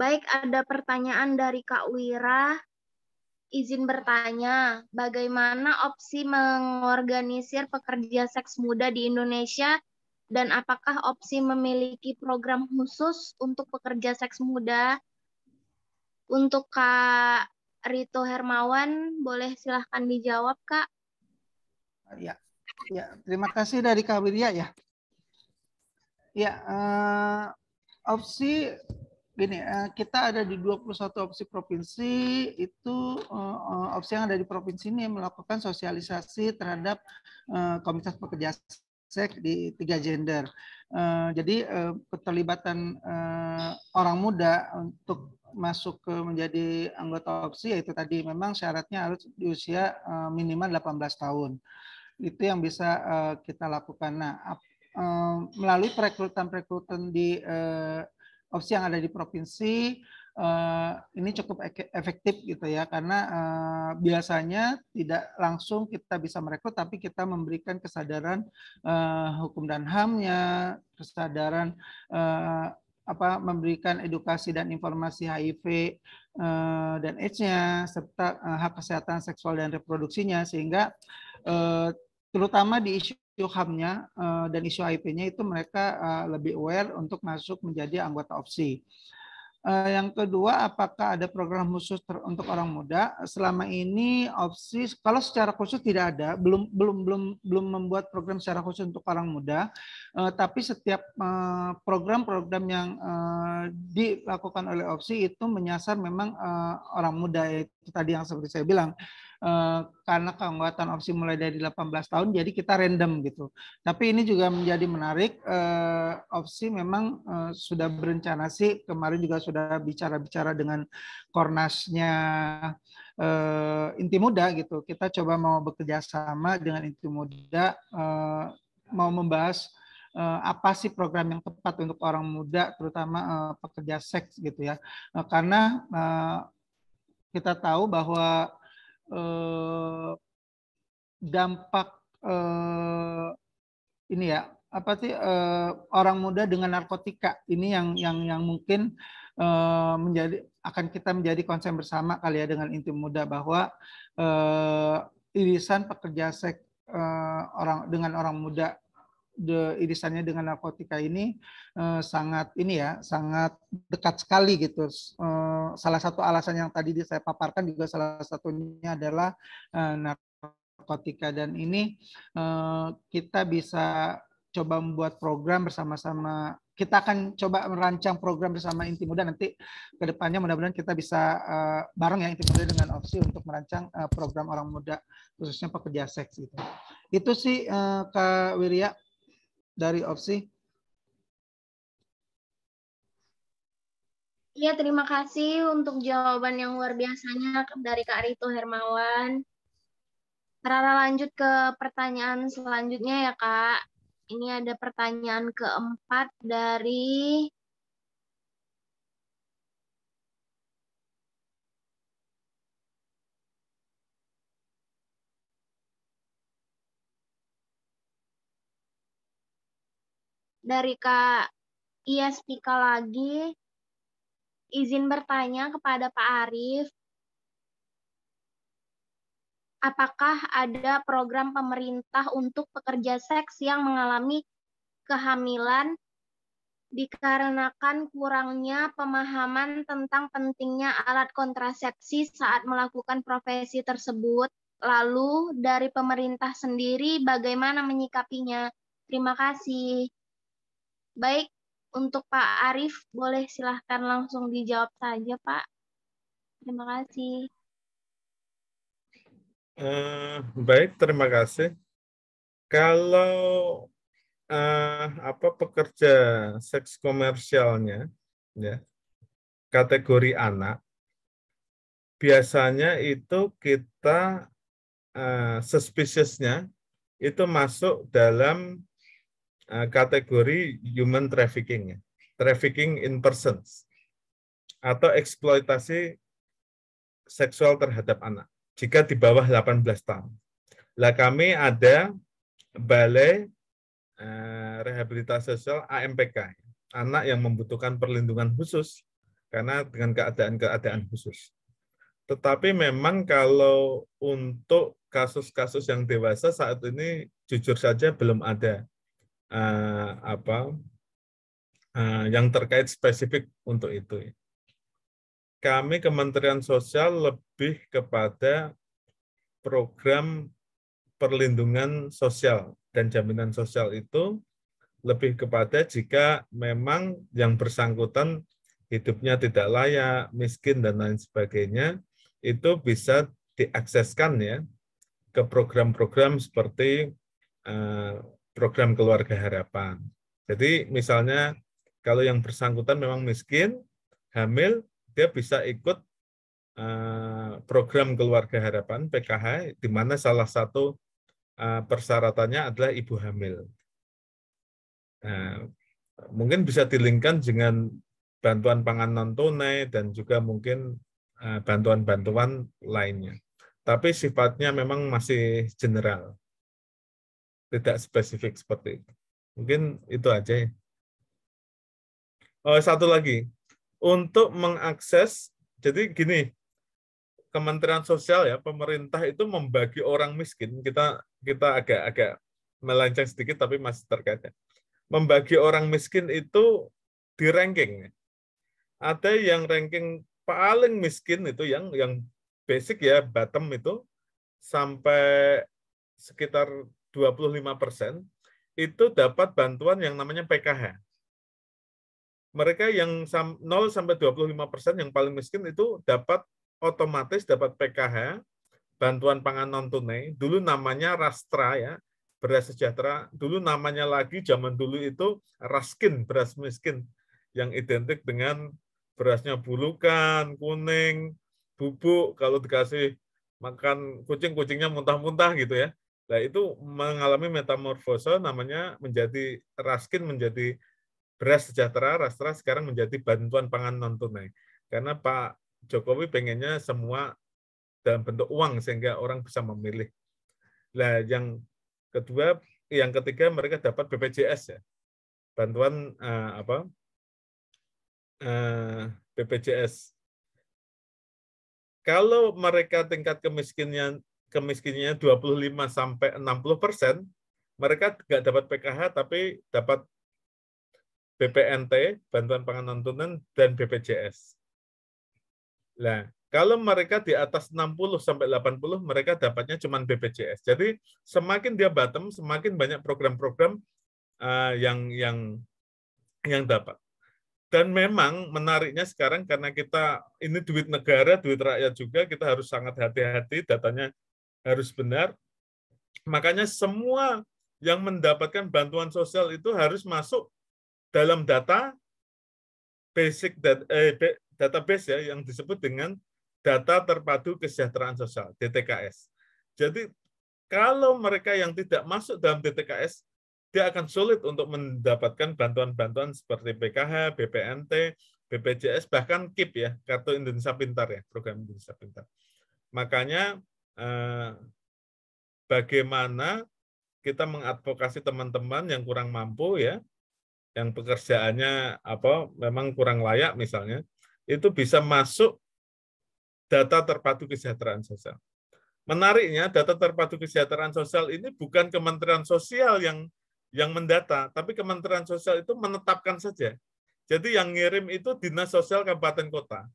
Baik, ada pertanyaan dari Kak Wira. Izin bertanya, bagaimana opsi mengorganisir pekerja seks muda di Indonesia dan apakah opsi memiliki program khusus untuk pekerja seks muda? Untuk Kak Rito Hermawan, boleh silahkan dijawab, Kak. Ya, terima kasih dari Kak Wirya ya. Ya, opsi gini, kita ada di 21 opsi provinsi, itu opsi yang ada di provinsi ini melakukan sosialisasi terhadap komunitas pekerja seks di 3 gender. Jadi keterlibatan orang muda untuk masuk ke menjadi anggota opsi, yaitu tadi memang syaratnya harus di usia minimal 18 tahun. Itu yang bisa kita lakukan. Nah, melalui perekrutan di opsi yang ada di provinsi, ini cukup efektif gitu ya, karena biasanya tidak langsung kita bisa merekrut, tapi kita memberikan kesadaran hukum dan HAM-nya, kesadaran memberikan edukasi dan informasi HIV dan AIDS-nya, serta hak kesehatan seksual dan reproduksinya, sehingga terutama di isu HAM-nya dan isu HIV-nya itu mereka lebih aware untuk masuk menjadi anggota opsi. Yang kedua, apakah ada program khusus untuk orang muda? Selama ini opsi, kalau secara khusus tidak ada, belum membuat program secara khusus untuk orang muda. Tapi setiap program-program yang dilakukan oleh opsi itu menyasar memang orang muda, itu tadi yang seperti saya bilang. Karena keanggotaan opsi mulai dari 18 tahun, jadi kita random gitu. Tapi ini juga menjadi menarik, opsi memang sudah berencana sih, kemarin juga sudah bicara-bicara dengan Kornasnya Inti Muda gitu. Kita coba mau bekerja sama dengan Inti Muda, mau membahas apa sih program yang tepat untuk orang muda, terutama pekerja seks gitu ya. Karena kita tahu bahwa dampak ini ya, orang muda dengan narkotika ini yang mungkin akan kita menjadi konsen bersama kali ya dengan Inti Muda, bahwa irisan pekerja seks dengan orang muda, irisannya dengan narkotika ini sangat dekat sekali gitu. Salah satu alasan yang tadi saya paparkan juga salah satunya adalah narkotika, dan ini kita bisa coba membuat program bersama-sama. Kita akan coba merancang program bersama Inti Muda nanti ke depannya, mudah-mudahan kita bisa bareng ya Inti Muda dengan opsi untuk merancang program orang muda khususnya pekerja seks gitu. Itu sih Kak Wirya dari opsi. Ya, terima kasih untuk jawaban yang luar biasanya dari Kak Rito Hermawan. Rara lanjut ke pertanyaan selanjutnya ya, Kak. Ini ada pertanyaan keempat dari Kak Iaspika lagi. Izin bertanya kepada Pak Arief, apakah ada program pemerintah untuk pekerja seks yang mengalami kehamilan dikarenakan kurangnya pemahaman tentang pentingnya alat kontrasepsi saat melakukan profesi tersebut? Lalu dari pemerintah sendiri bagaimana menyikapinya? Terima kasih. Baik, untuk Pak Arief, boleh silahkan langsung dijawab saja, Pak. Terima kasih. Baik, terima kasih. Kalau pekerja seks komersialnya, ya, kategori anak, biasanya itu kita suspiciousnya itu masuk dalam kategori human trafficking, ya, trafficking in persons, atau eksploitasi seksual terhadap anak jika di bawah 18 tahun. Lah kami ada Balai Rehabilitasi Sosial AMPK, anak yang membutuhkan perlindungan khusus karena dengan keadaan khusus. Tetapi memang kalau untuk kasus-kasus yang dewasa saat ini jujur saja belum ada yang terkait spesifik untuk itu. Kami Kementerian Sosial lebih kepada program perlindungan sosial dan jaminan sosial itu lebih kepada jika memang yang bersangkutan hidupnya tidak layak, miskin, dan lain sebagainya, itu bisa diakseskan ya ke program-program seperti program Keluarga Harapan. Jadi misalnya kalau yang bersangkutan memang miskin, hamil, dia bisa ikut program Keluarga Harapan PKH, di mana salah satu persyaratannya adalah ibu hamil. Nah, mungkin bisa dilingkan dengan bantuan pangan non tunai dan juga mungkin bantuan-bantuan lainnya. Tapi sifatnya memang masih general, tidak spesifik seperti itu. Mungkin itu aja ya. Oh, satu lagi, untuk mengakses, jadi gini, Kementerian Sosial ya, pemerintah itu membagi orang miskin, kita agak melenceng sedikit tapi masih terkait ya. Membagi orang miskin itu di ranking. Ada yang ranking paling miskin itu yang basic ya, bottom itu sampai sekitar 25% itu dapat bantuan yang namanya PKH. Mereka yang 0 sampai 25% yang paling miskin itu dapat otomatis dapat PKH, bantuan pangan non tunai. Dulu namanya Rastra ya, beras sejahtera. Dulu namanya lagi zaman dulu itu Raskin, beras miskin, yang identik dengan berasnya bulukan, kuning, bubuk, kalau dikasih makan kucing, kucingnya muntah-muntah gitu ya. Nah itu mengalami metamorfose, namanya menjadi Raskin, menjadi beras sejahtera, Rastra sekarang menjadi bantuan pangan non tunai. Karena Pak Jokowi pengennya semua dalam bentuk uang sehingga orang bisa memilih. Nah, yang kedua, yang ketiga mereka dapat BPJS ya, bantuan BPJS. Kalau mereka tingkat kemiskinannya 25 sampai 60%, mereka nggak dapat PKH tapi dapat BPNT, bantuan pangan non tunai, dan BPJS. Nah, kalau mereka di atas 60 sampai 80, mereka dapatnya cuma BPJS. Jadi semakin dia bottom, semakin banyak program-program yang dapat. Dan memang menariknya sekarang karena kita ini duit negara, duit rakyat juga, kita harus sangat hati-hati, datanya harus benar. Makanya semua yang mendapatkan bantuan sosial itu harus masuk dalam data basic database ya yang disebut dengan Data Terpadu Kesejahteraan Sosial (DTKS). Jadi kalau mereka yang tidak masuk dalam DTKS, dia akan sulit untuk mendapatkan bantuan-bantuan seperti PKH, BPNT, BPJS, bahkan KIP ya, Kartu Indonesia Pintar ya, program Indonesia Pintar. Makanya bagaimana kita mengadvokasi teman-teman yang kurang mampu ya, yang pekerjaannya memang kurang layak misalnya, itu bisa masuk data terpadu kesejahteraan sosial. Menariknya, data terpadu kesejahteraan sosial ini bukan Kementerian Sosial yang mendata, tapi Kementerian Sosial itu menetapkan saja. Jadi yang ngirim itu Dinas Sosial Kabupaten Kota.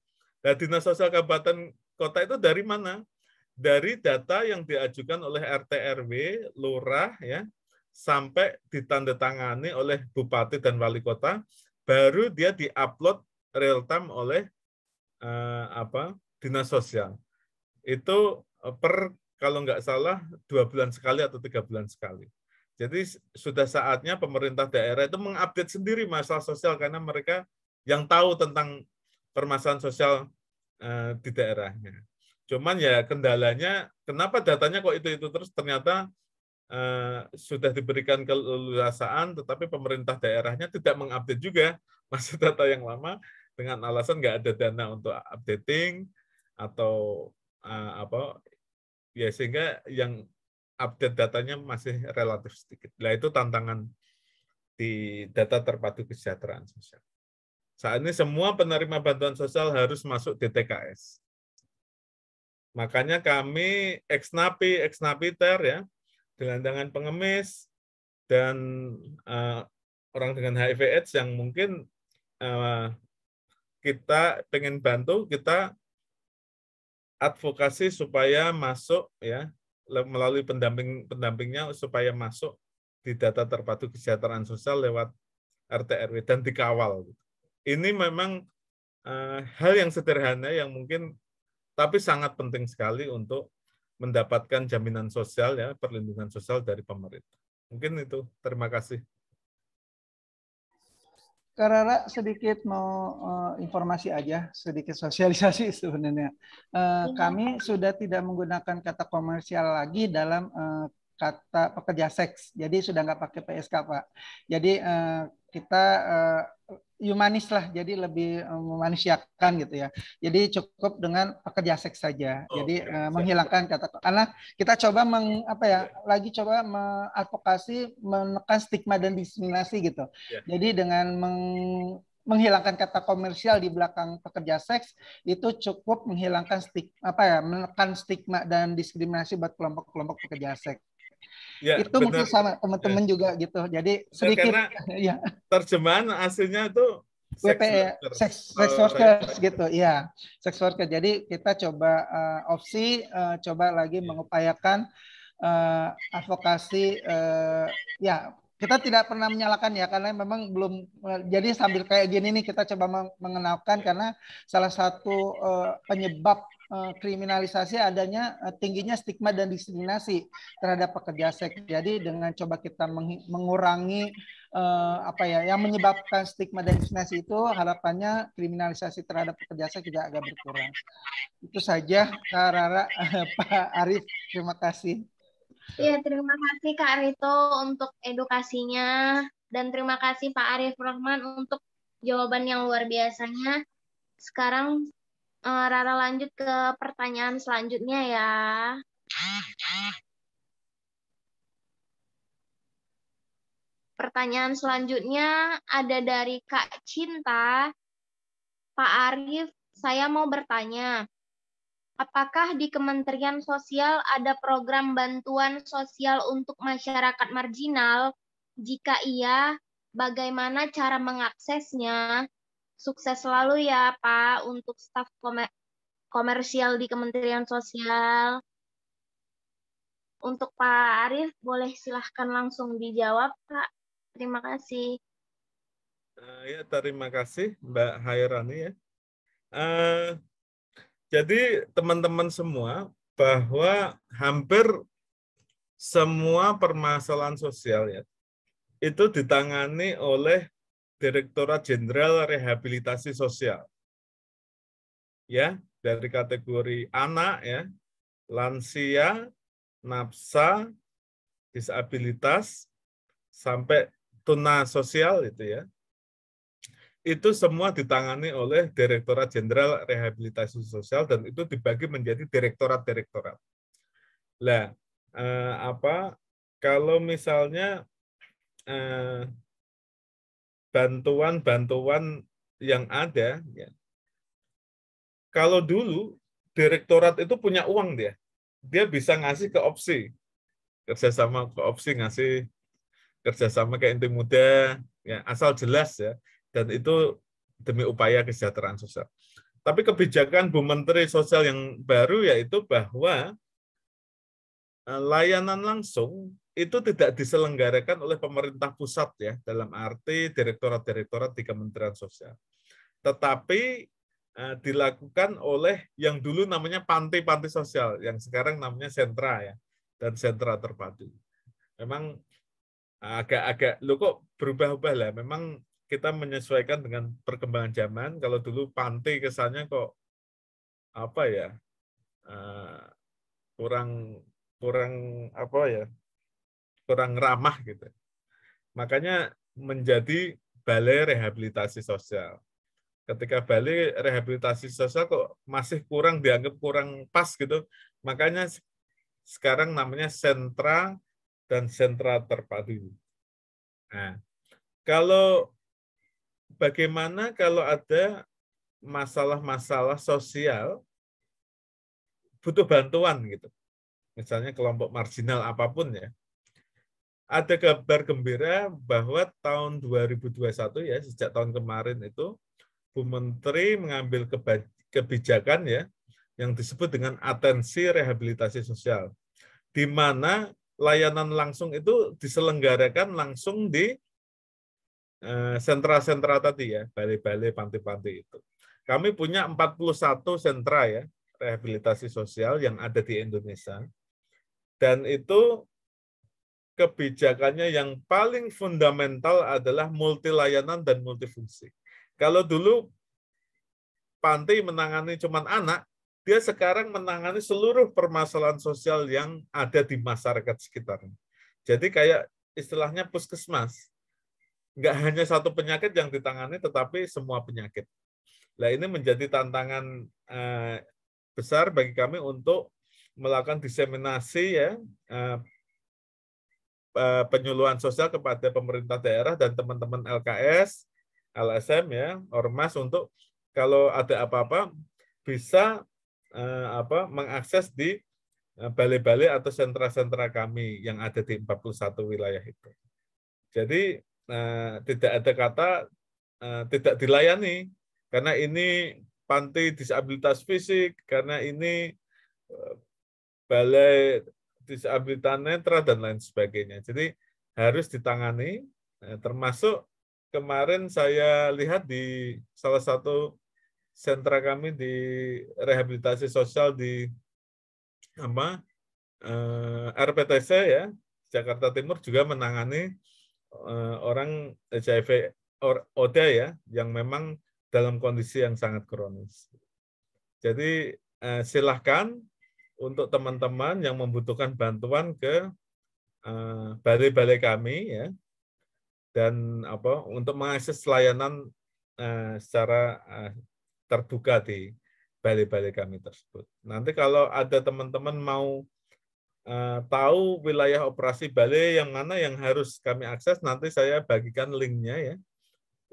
Nah, Dinas Sosial Kabupaten Kota itu dari mana? Dari data yang diajukan oleh RT RW, lurah ya, sampai ditandatangani oleh bupati dan wali kota, baru dia diupload real time oleh Dinas Sosial. Itu kalau nggak salah 2 bulan sekali atau 3 bulan sekali. Jadi sudah saatnya pemerintah daerah itu mengupdate sendiri masalah sosial karena mereka yang tahu tentang permasalahan sosial di daerahnya. Cuman ya kendalanya, kenapa datanya kok itu terus, ternyata sudah diberikan keleluasaan, tetapi pemerintah daerahnya tidak mengupdate juga masih data yang lama dengan alasan nggak ada dana untuk updating atau ya sehingga yang update datanya masih relatif sedikit. Nah itu tantangan di data terpadu kesejahteraan sosial. Saat ini semua penerima bantuan sosial harus masuk DTKS. Makanya kami ex-napiter ya, gelandangan pengemis dan orang dengan HIV/AIDS yang mungkin kita pengen bantu, kita advokasi supaya masuk ya melalui pendampingnya supaya masuk di data terpadu kesejahteraan sosial lewat RT RW dan dikawal. Ini memang hal yang sederhana yang mungkin tapi sangat penting sekali untuk mendapatkan jaminan sosial ya, perlindungan sosial dari pemerintah. Mungkin itu. Terima kasih. Kak Rara sedikit mau informasi aja, sedikit sosialisasi sebenarnya. Kami sudah tidak menggunakan kata komersial lagi dalam kata pekerja seks. Jadi sudah nggak pakai PSK, Pak. Jadi kita humanis lah, jadi lebih memanusiakan gitu ya. Jadi cukup dengan pekerja seks saja. Jadi menghilangkan kata, karena kita coba lagi coba mengadvokasi menekan stigma dan diskriminasi gitu. Jadi dengan menghilangkan kata komersial di belakang pekerja seks itu cukup menghilangkan menekan stigma dan diskriminasi buat kelompok-kelompok pekerja seks. Ya, itu benar. Mungkin sama teman-teman juga gitu. Jadi sedikit ya. Terjemahan aslinya itu sex workers gitu ya, sex worker. Jadi kita coba opsi coba lagi mengupayakan advokasi ya. Kita tidak pernah menyalahkan ya, karena memang belum, jadi sambil kayak gini nih kita coba mengenalkan karena salah satu penyebab kriminalisasi adanya tingginya stigma dan diskriminasi terhadap pekerja seks. Jadi dengan coba kita mengurangi yang menyebabkan stigma dan diskriminasi itu, harapannya kriminalisasi terhadap pekerja seks juga agak berkurang. Itu saja Kak Rara, Pak Arief, terima kasih. Iya, terima kasih Kak Rito untuk edukasinya, dan terima kasih Pak Arief Rahman untuk jawaban yang luar biasanya. Sekarang Rara lanjut ke pertanyaan selanjutnya ya. Pertanyaan selanjutnya ada dari Kak Cinta. Pak Arief, saya mau bertanya, apakah di Kementerian Sosial ada program bantuan sosial untuk masyarakat marginal? Jika iya, bagaimana cara mengaksesnya? Sukses selalu ya Pak untuk staf komersial di Kementerian Sosial. Untuk Pak Arief, boleh silahkan langsung dijawab Pak. Terima kasih. Ya, terima kasih Mbak Hairani ya. Jadi teman-teman semua, bahwa hampir semua permasalahan sosial ya itu ditangani oleh Direktorat Jenderal Rehabilitasi Sosial. ya, dari kategori anak ya, lansia, nafsa, disabilitas, sampai tuna sosial itu ya. Itu semua ditangani oleh Direktorat Jenderal Rehabilitasi Sosial dan itu dibagi menjadi direktorat-direktorat. Nah, kalau misalnya bantuan-bantuan yang ada, ya, kalau dulu direktorat itu punya uang dia bisa ngasih ke opsi, kerjasama ke opsi ngasih kerjasama ke inti muda, ya asal jelas ya, dan itu demi upaya kesejahteraan sosial. Tapi kebijakan Bu Menteri Sosial yang baru yaitu bahwa layanan langsung itu tidak diselenggarakan oleh pemerintah pusat ya, dalam arti direktorat-direktorat di Kementerian Sosial. Tetapi dilakukan oleh yang dulu namanya panti-panti sosial, yang sekarang namanya sentra ya, dan sentra terpadu. Memang agak-agak, lo kok berubah-ubah lah, memang kita menyesuaikan dengan perkembangan zaman. Kalau dulu panti kesannya kok apa ya, kurang apa ya, kurang ramah gitu. Makanya menjadi balai rehabilitasi sosial. Ketika balai rehabilitasi sosial kok masih kurang, dianggap kurang pas gitu, makanya sekarang namanya sentra dan sentra terpadu. Nah, kalau bagaimana kalau ada masalah-masalah sosial butuh bantuan gitu, misalnya kelompok marginal apapun ya, ada kabar gembira bahwa tahun 2021 ya, sejak tahun kemarin itu Bu Menteri mengambil kebijakan ya yang disebut dengan atensi rehabilitasi sosial, di mana layanan langsung itu diselenggarakan langsung di sentra-sentra tadi ya, balai-balai, panti-panti itu. Kami punya 41 sentra ya, rehabilitasi sosial yang ada di Indonesia. Dan itu kebijakannya yang paling fundamental adalah multi layanan dan multifungsi. Kalau dulu panti menangani cuma anak, dia sekarang menangani seluruh permasalahan sosial yang ada di masyarakat sekitarnya. Jadi kayak istilahnya puskesmas. Nggak hanya satu penyakit yang ditangani, tetapi semua penyakit. Nah, ini menjadi tantangan besar bagi kami untuk melakukan diseminasi ya, penyuluhan sosial kepada pemerintah daerah dan teman-teman LKS, LSM ya, Ormas, untuk kalau ada apa-apa bisa mengakses di balai-balai atau sentra-sentra kami yang ada di 41 wilayah itu. Jadi tidak ada kata tidak dilayani, karena ini panti disabilitas fisik, karena ini balai disabilitas netra dan lain sebagainya. Jadi harus ditangani, termasuk kemarin saya lihat di salah satu sentra kami di rehabilitasi sosial di RPTC ya, Jakarta Timur, juga menangani orang HIV ODA ya, yang memang dalam kondisi yang sangat kronis. Jadi silahkan untuk teman-teman yang membutuhkan bantuan ke balai-balai kami ya, dan untuk mengakses layanan secara terbuka di balai-balai kami tersebut. Nanti kalau ada teman-teman mau tahu wilayah operasi balai yang mana yang harus kami akses, nanti saya bagikan linknya ya,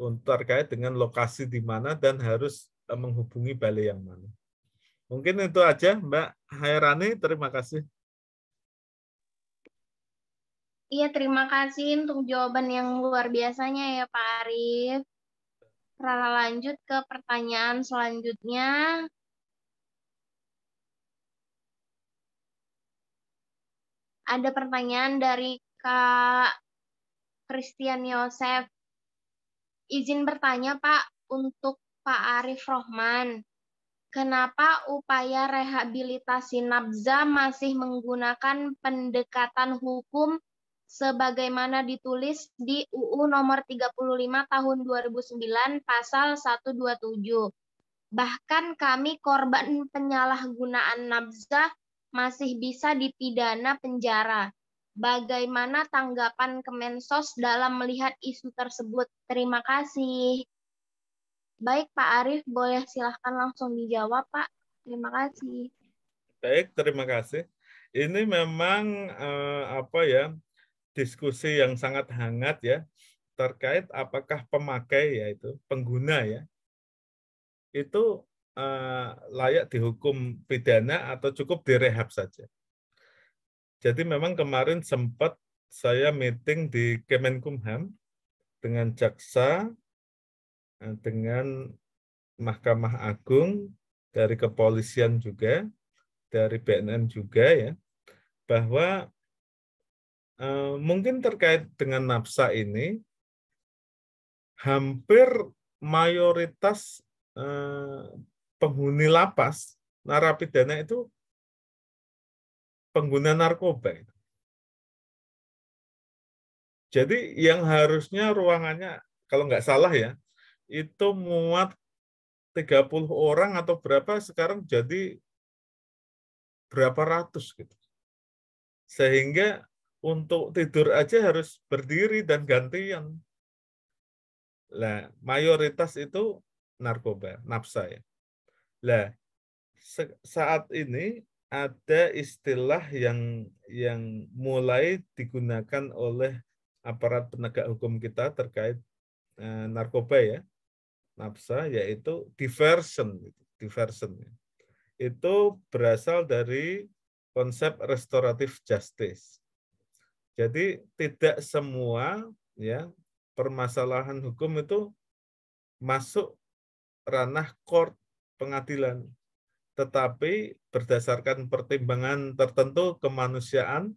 untuk terkait dengan lokasi di mana dan harus menghubungi balai yang mana. Mungkin itu aja, Mbak Hairani. Terima kasih. Iya, terima kasih untuk jawaban yang luar biasanya ya Pak Arief. Rara lanjut ke pertanyaan selanjutnya. Ada pertanyaan dari Kak Christian Yosef. Izin bertanya Pak, untuk Pak Arief Rohman. Kenapa upaya rehabilitasi nabza masih menggunakan pendekatan hukum sebagaimana ditulis di UU nomor 35 tahun 2009 pasal 127? Bahkan kami korban penyalahgunaan nafzah masih bisa dipidana penjara. Bagaimana tanggapan Kemensos dalam melihat isu tersebut? Terima kasih. Baik, Pak Arief, boleh silahkan langsung dijawab, Pak. Terima kasih. Baik, terima kasih. Ini memang diskusi yang sangat hangat ya terkait apakah pemakai yaitu pengguna ya itu layak dihukum pidana atau cukup direhab saja. Jadi memang kemarin sempat saya meeting di Kemenkumham dengan jaksa, dengan Mahkamah Agung, dari kepolisian juga, dari BNN juga ya, bahwa mungkin terkait dengan nafsa ini, hampir mayoritas penghuni lapas, narapidana itu pengguna narkoba. Jadi yang harusnya ruangannya, kalau nggak salah ya, itu muat 30 orang atau berapa, sekarang jadi berapa ratus gitu. Sehingga untuk tidur aja harus berdiri dan gantian. Lah, mayoritas itu narkoba, nafsa ya. Lah, saat ini ada istilah yang mulai digunakan oleh aparat penegak hukum kita terkait narkoba ya, nafsa, yaitu diversion. Diversion itu berasal dari konsep restoratif justice. Jadi tidak semua ya permasalahan hukum itu masuk ranah court, pengadilan, tetapi berdasarkan pertimbangan tertentu kemanusiaan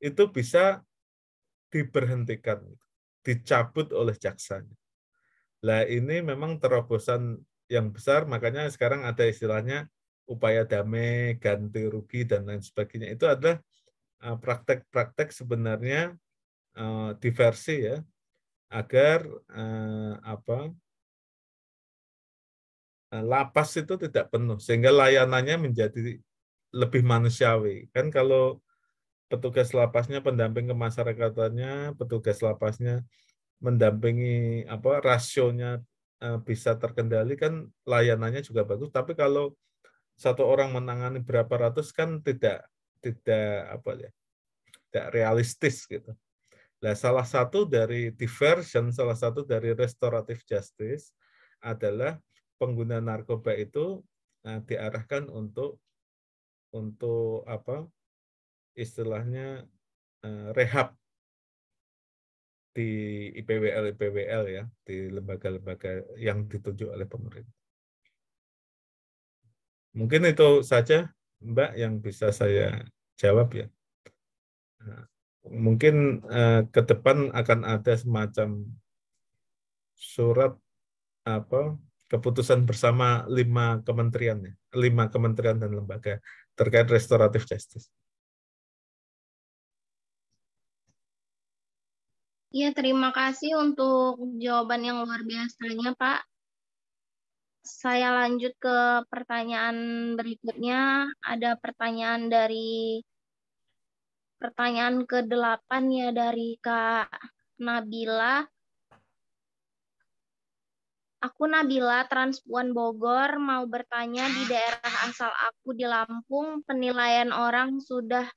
itu bisa diberhentikan, dicabut oleh jaksanya. Lah ini memang terobosan yang besar, makanya sekarang ada istilahnya upaya damai, ganti rugi, dan lain sebagainya. Itu adalah praktek-praktek sebenarnya diversi ya, agar lapas itu tidak penuh, sehingga layanannya menjadi lebih manusiawi. Kan kalau petugas lapasnya pendamping kemasyarakatannya, petugas lapasnya mendampingi rasionya bisa terkendali, kan layanannya juga bagus. Tapi kalau satu orang menangani berapa ratus kan tidak realistis gitu. Nah, salah satu dari diversion, salah satu dari restoratif justice adalah pengguna narkoba itu diarahkan untuk istilahnya rehab di IPWL ya, di lembaga-lembaga yang ditunjuk oleh pemerintah. Mungkin itu saja, Mbak, yang bisa saya jawab ya. Mungkin ke depan akan ada semacam surat keputusan bersama 5 kementerian ya, 5 kementerian dan lembaga terkait restoratif justice. Iya, terima kasih untuk jawaban yang luar biasanya, Pak. Saya lanjut ke pertanyaan berikutnya. Ada pertanyaan ke-8 ya dari Kak Nabila. Aku Nabila, Transpuan Bogor, mau bertanya, di daerah asal aku di Lampung, penilaian orang sudah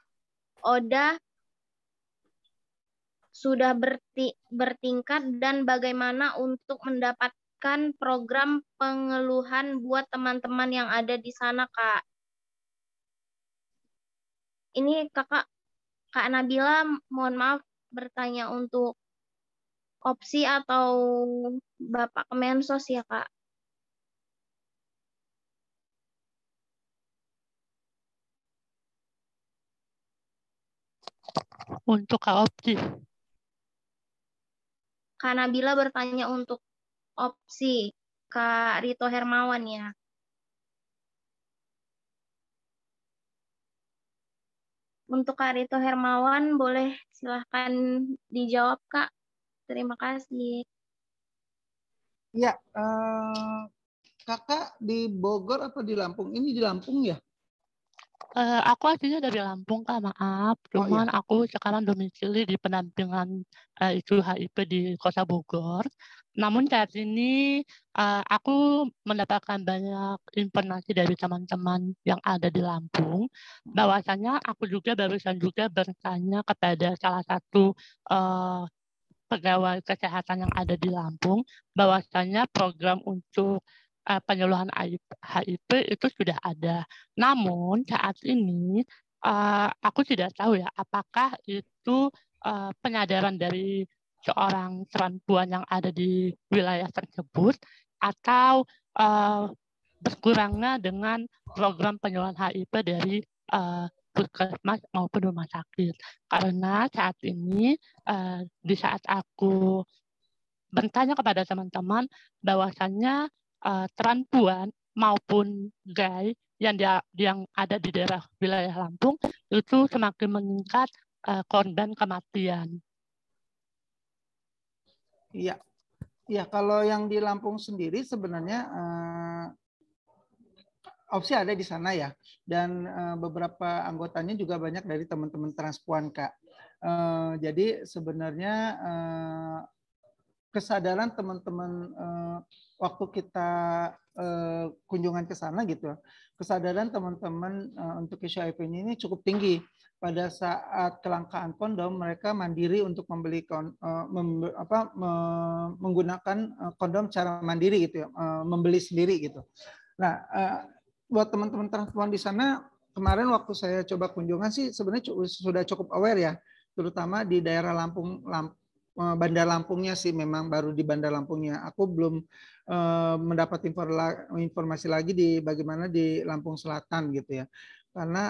bertingkat, dan bagaimana untuk mendapatkan program pengeluhan buat teman-teman yang ada di sana, Kak? Ini Kak Nabila, mohon maaf bertanya untuk opsi atau Bapak Kemensos ya, Kak? Untuk Kak Opsi. Kak Nabila bertanya untuk opsi. Kak Rito Hermawan ya. Untuk Kak Rito Hermawan, boleh silahkan dijawab, Kak. Terima kasih. Ya, Kakak di Bogor apa di Lampung? Ini di Lampung ya? Aku aslinya dari Lampung, Kak, maaf. Oh iya. Cuman aku sekarang domisili di pendampingan isu HIP di Kota Bogor. Namun saat ini aku mendapatkan banyak informasi dari teman-teman yang ada di Lampung, bahwasanya aku juga barusan juga bertanya kepada salah satu pegawai kesehatan yang ada di Lampung, bahwasanya program untuk penyuluhan HIP itu sudah ada. Namun saat ini aku tidak tahu ya apakah itu penyadaran dari seorang perempuan yang ada di wilayah tersebut atau berkurangnya dengan program penyuluhan HIP dari puskesmas maupun rumah sakit. Karena saat ini di saat aku bertanya kepada teman-teman bahwasannya perempuan maupun gay yang ada di daerah wilayah Lampung itu semakin meningkat korban kematian. Iya. Ya, kalau yang di Lampung sendiri sebenarnya opsi ada di sana ya, dan beberapa anggotanya juga banyak dari teman-teman transpuan, Kak. Jadi sebenarnya kesadaran teman-teman waktu kita kunjungan ke sana gitu, kesadaran teman-teman untuk isu HIV ini cukup tinggi. Pada saat kelangkaan kondom, mereka mandiri untuk membeli menggunakan kondom secara mandiri gitu ya, membeli sendiri gitu. Nah, buat teman-teman transpuan di sana, kemarin waktu saya coba kunjungan sih sebenarnya sudah cukup aware ya, terutama di daerah Bandar Lampungnya sih, memang baru di Bandar Lampungnya. Aku belum mendapat informasi lagi di bagaimana di Lampung Selatan gitu ya. Karena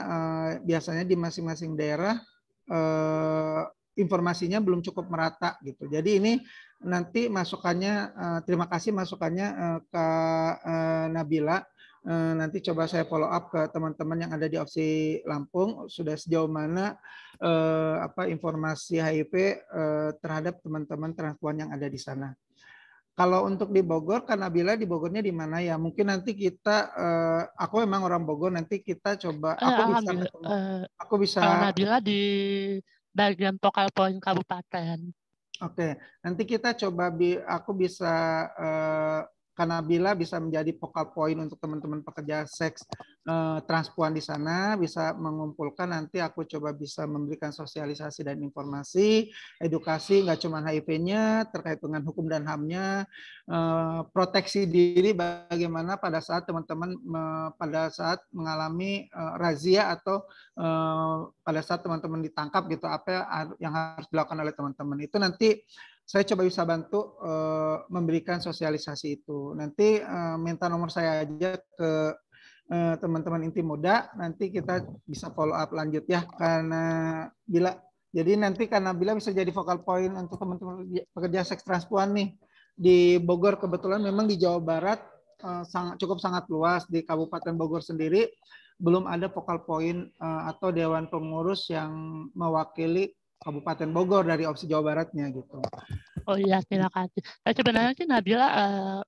biasanya di masing-masing daerah informasinya belum cukup merata gitu. Jadi ini nanti masukannya, terima kasih masukannya ke Nabila. Nanti coba saya follow up ke teman-teman yang ada di opsi Lampung, sudah sejauh mana informasi HIV terhadap teman-teman transpuan yang ada di sana. Kalau untuk di Bogor, Kak Nabila di Bogornya di mana ya? Mungkin nanti kita, aku memang orang Bogor, nanti kita coba, aku bisa. Kalau Nabila di bagian Pokal Poin Kabupaten. Oke, nanti kita coba, aku bisa, Kanabila bisa menjadi focal point untuk teman-teman pekerja seks transpuan di sana, bisa mengumpulkan, nanti aku coba bisa memberikan sosialisasi dan informasi, edukasi nggak cuma HIV-nya, terkait dengan hukum dan HAM-nya, proteksi diri bagaimana pada saat teman-teman pada saat mengalami razia atau pada saat teman-teman ditangkap gitu, apa yang harus dilakukan oleh teman-teman. Itu nanti saya coba bisa bantu memberikan sosialisasi itu. Nanti minta nomor saya aja ke teman-teman inti muda, nanti kita bisa follow up lanjut ya, karena bila jadi nanti karena bila bisa jadi focal point untuk teman-teman pekerja seks transpuan nih di Bogor. Kebetulan memang di Jawa Barat cukup sangat luas, di Kabupaten Bogor sendiri belum ada focal point atau dewan pengurus yang mewakili Kabupaten Bogor dari opsi Jawa Baratnya gitu. Oh iya, terima kasih. Nah, sebenarnya sih Nabila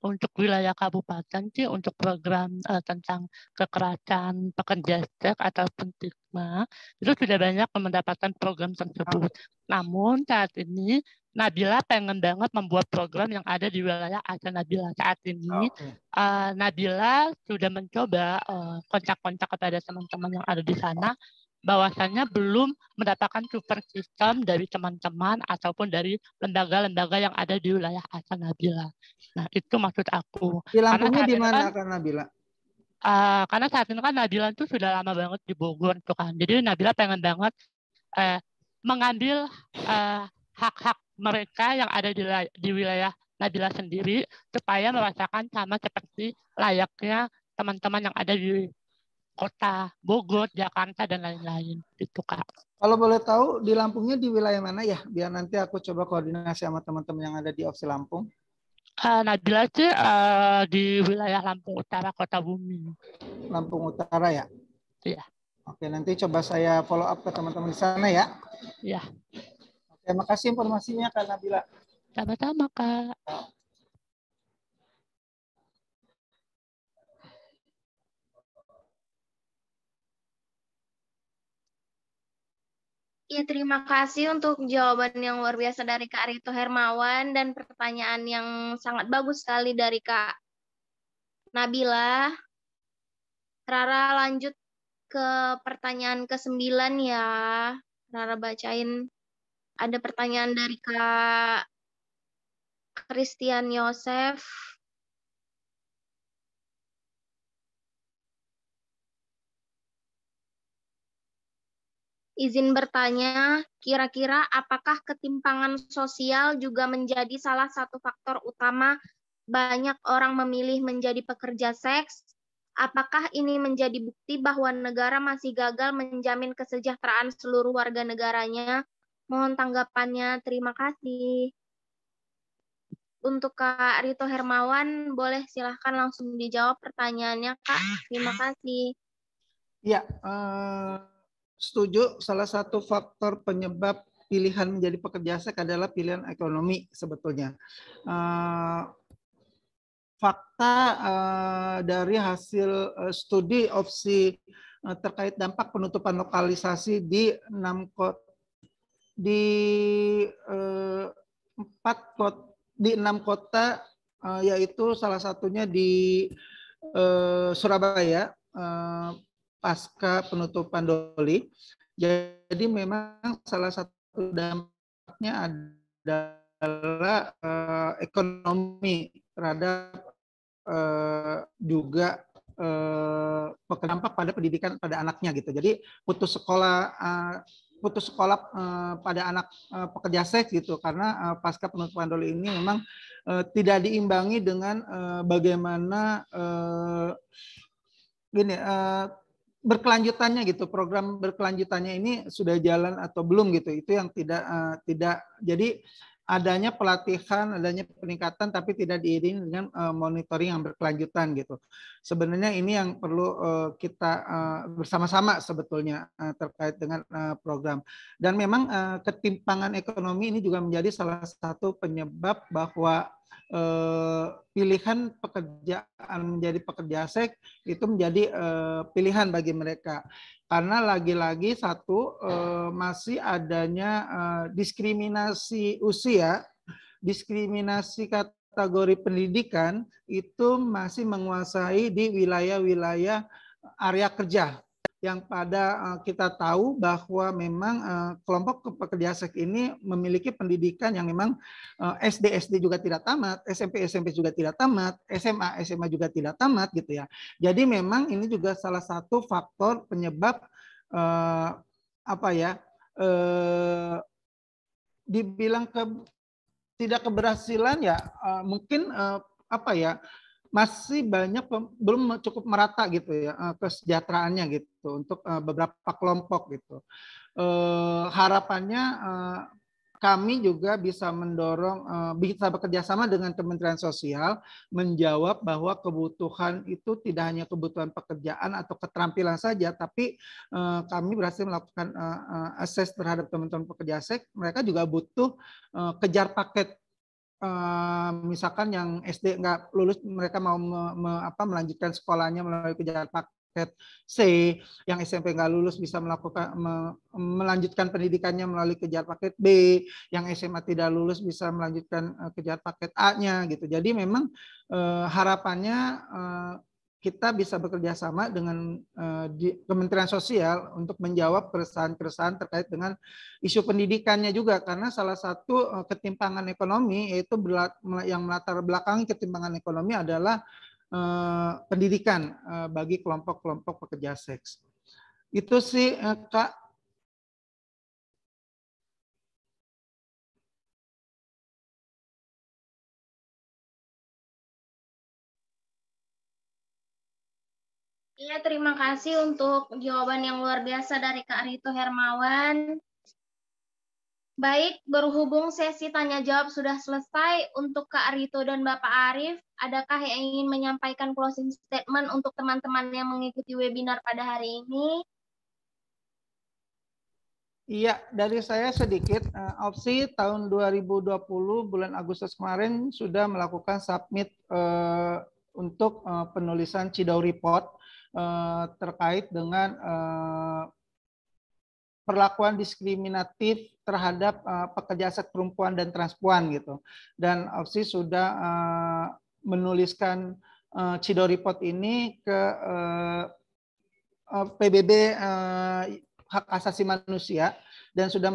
untuk wilayah kabupaten sih untuk program tentang kekerasan pekerja seks ataupun stigma itu sudah banyak mendapatkan program tersebut. Namun saat ini Nabila pengen banget membuat program yang ada di wilayah asal Nabila. Saat ini Nabila sudah mencoba kontak-kontak kepada teman-teman yang ada di sana, bahwasannya belum mendapatkan support system dari teman-teman ataupun dari lembaga-lembaga yang ada di wilayah asal Nabila. Nah, itu maksud aku. Di Lampungnya di mana kan Nabila? Karena saat ini kan Nabila itu sudah lama banget di Bogor tuh kan. Jadi Nabila pengen banget mengambil hak-hak mereka yang ada di wilayah Nabila sendiri supaya merasakan sama seperti layaknya teman-teman yang ada di Kota Bogor, Jakarta, dan lain-lain. Itu, Kak. Kalau boleh tahu, di Lampungnya di wilayah mana ya? Biar nanti aku coba koordinasi sama teman-teman yang ada di opsi Lampung. Nabila sih di wilayah Lampung Utara, Kota Bumi. Lampung Utara ya? Iya. Oke, nanti coba saya follow up ke teman-teman di sana ya. Iya. Oke, makasih informasinya Kak Nabila. Sama-sama, Kak. Ya, terima kasih untuk jawaban yang luar biasa dari Kak Rito Hermawan dan pertanyaan yang sangat bagus sekali dari Kak Nabila. Rara lanjut ke pertanyaan ke-9 ya. Rara bacain. Ada pertanyaan dari Kak Christian Yosef. Izin bertanya, kira-kira apakah ketimpangan sosial juga menjadi salah satu faktor utama banyak orang memilih menjadi pekerja seks? Apakah ini menjadi bukti bahwa negara masih gagal menjamin kesejahteraan seluruh warga negaranya? Mohon tanggapannya, terima kasih. Untuk Kak Rito Hermawan, boleh silahkan langsung dijawab pertanyaannya, Kak. Terima kasih. Ya, setuju. Salah satu faktor penyebab pilihan menjadi pekerja seks adalah pilihan ekonomi sebetulnya. Fakta dari hasil studi opsi terkait dampak penutupan lokalisasi di 6 kota, yaitu salah satunya di Surabaya pasca penutupan Doli. Jadi memang salah satu dampaknya adalah ekonomi terhadap juga berdampak pada pendidikan pada anaknya gitu. Jadi putus sekolah pada anak pekerja seks gitu, karena pasca penutupan Doli ini memang tidak diimbangi dengan bagaimana berkelanjutannya gitu, program berkelanjutannya ini sudah jalan atau belum gitu. Itu yang tidak jadi adanya pelatihan, adanya peningkatan, tapi tidak diiringi dengan monitoring yang berkelanjutan gitu. Sebenarnya ini yang perlu kita bersama-sama sebetulnya terkait dengan program. Dan memang ketimpangan ekonomi ini juga menjadi salah satu penyebab bahwa pilihan pekerjaan menjadi pekerja seks itu menjadi pilihan bagi mereka. Karena lagi-lagi satu masih adanya diskriminasi usia, diskriminasi kategori pendidikan itu masih menguasai di wilayah-wilayah area kerja, yang pada kita tahu bahwa memang kelompok pekerja seks ini memiliki pendidikan yang memang SD juga tidak tamat, SMP juga tidak tamat, SMA juga tidak tamat gitu ya. Jadi memang ini juga salah satu faktor penyebab dibilang tidak keberhasilan ya, mungkin masih banyak belum cukup merata gitu ya kesejahteraannya gitu untuk beberapa kelompok gitu. Harapannya kami juga bisa mendorong, bisa bekerja sama dengan Kementerian Sosial menjawab bahwa kebutuhan itu tidak hanya kebutuhan pekerjaan atau keterampilan saja, tapi kami berhasil melakukan akses terhadap teman-teman pekerja seks. Mereka juga butuh kejar paket. Misalkan yang SD nggak lulus, mereka mau melanjutkan sekolahnya melalui kejar paket C, yang SMP nggak lulus bisa melanjutkan pendidikannya melalui kejar paket B, yang SMA tidak lulus bisa melanjutkan kejar paket A-nya gitu. Jadi memang harapannya kita bisa bekerja sama dengan Kementerian Sosial untuk menjawab keresahan-keresahan terkait dengan isu pendidikannya juga, karena salah satu ketimpangan ekonomi yaitu yang melatar belakangi ketimpangan ekonomi adalah pendidikan bagi kelompok-kelompok pekerja seks. Itu sih Kak. Iya, terima kasih untuk jawaban yang luar biasa dari Kak Rito Hermawan. Baik, berhubung sesi tanya jawab sudah selesai, untuk Kak Rito dan Bapak Arief, adakah yang ingin menyampaikan closing statement untuk teman-teman yang mengikuti webinar pada hari ini? Iya, dari saya sedikit. Opsi tahun 2020 bulan Agustus kemarin sudah melakukan submit untuk penulisan CIDAW report terkait dengan perlakuan diskriminatif terhadap pekerja seks perempuan dan transpuan gitu. Dan OPSI sudah menuliskan CIDO report ini ke PBB Hak Asasi Manusia dan sudah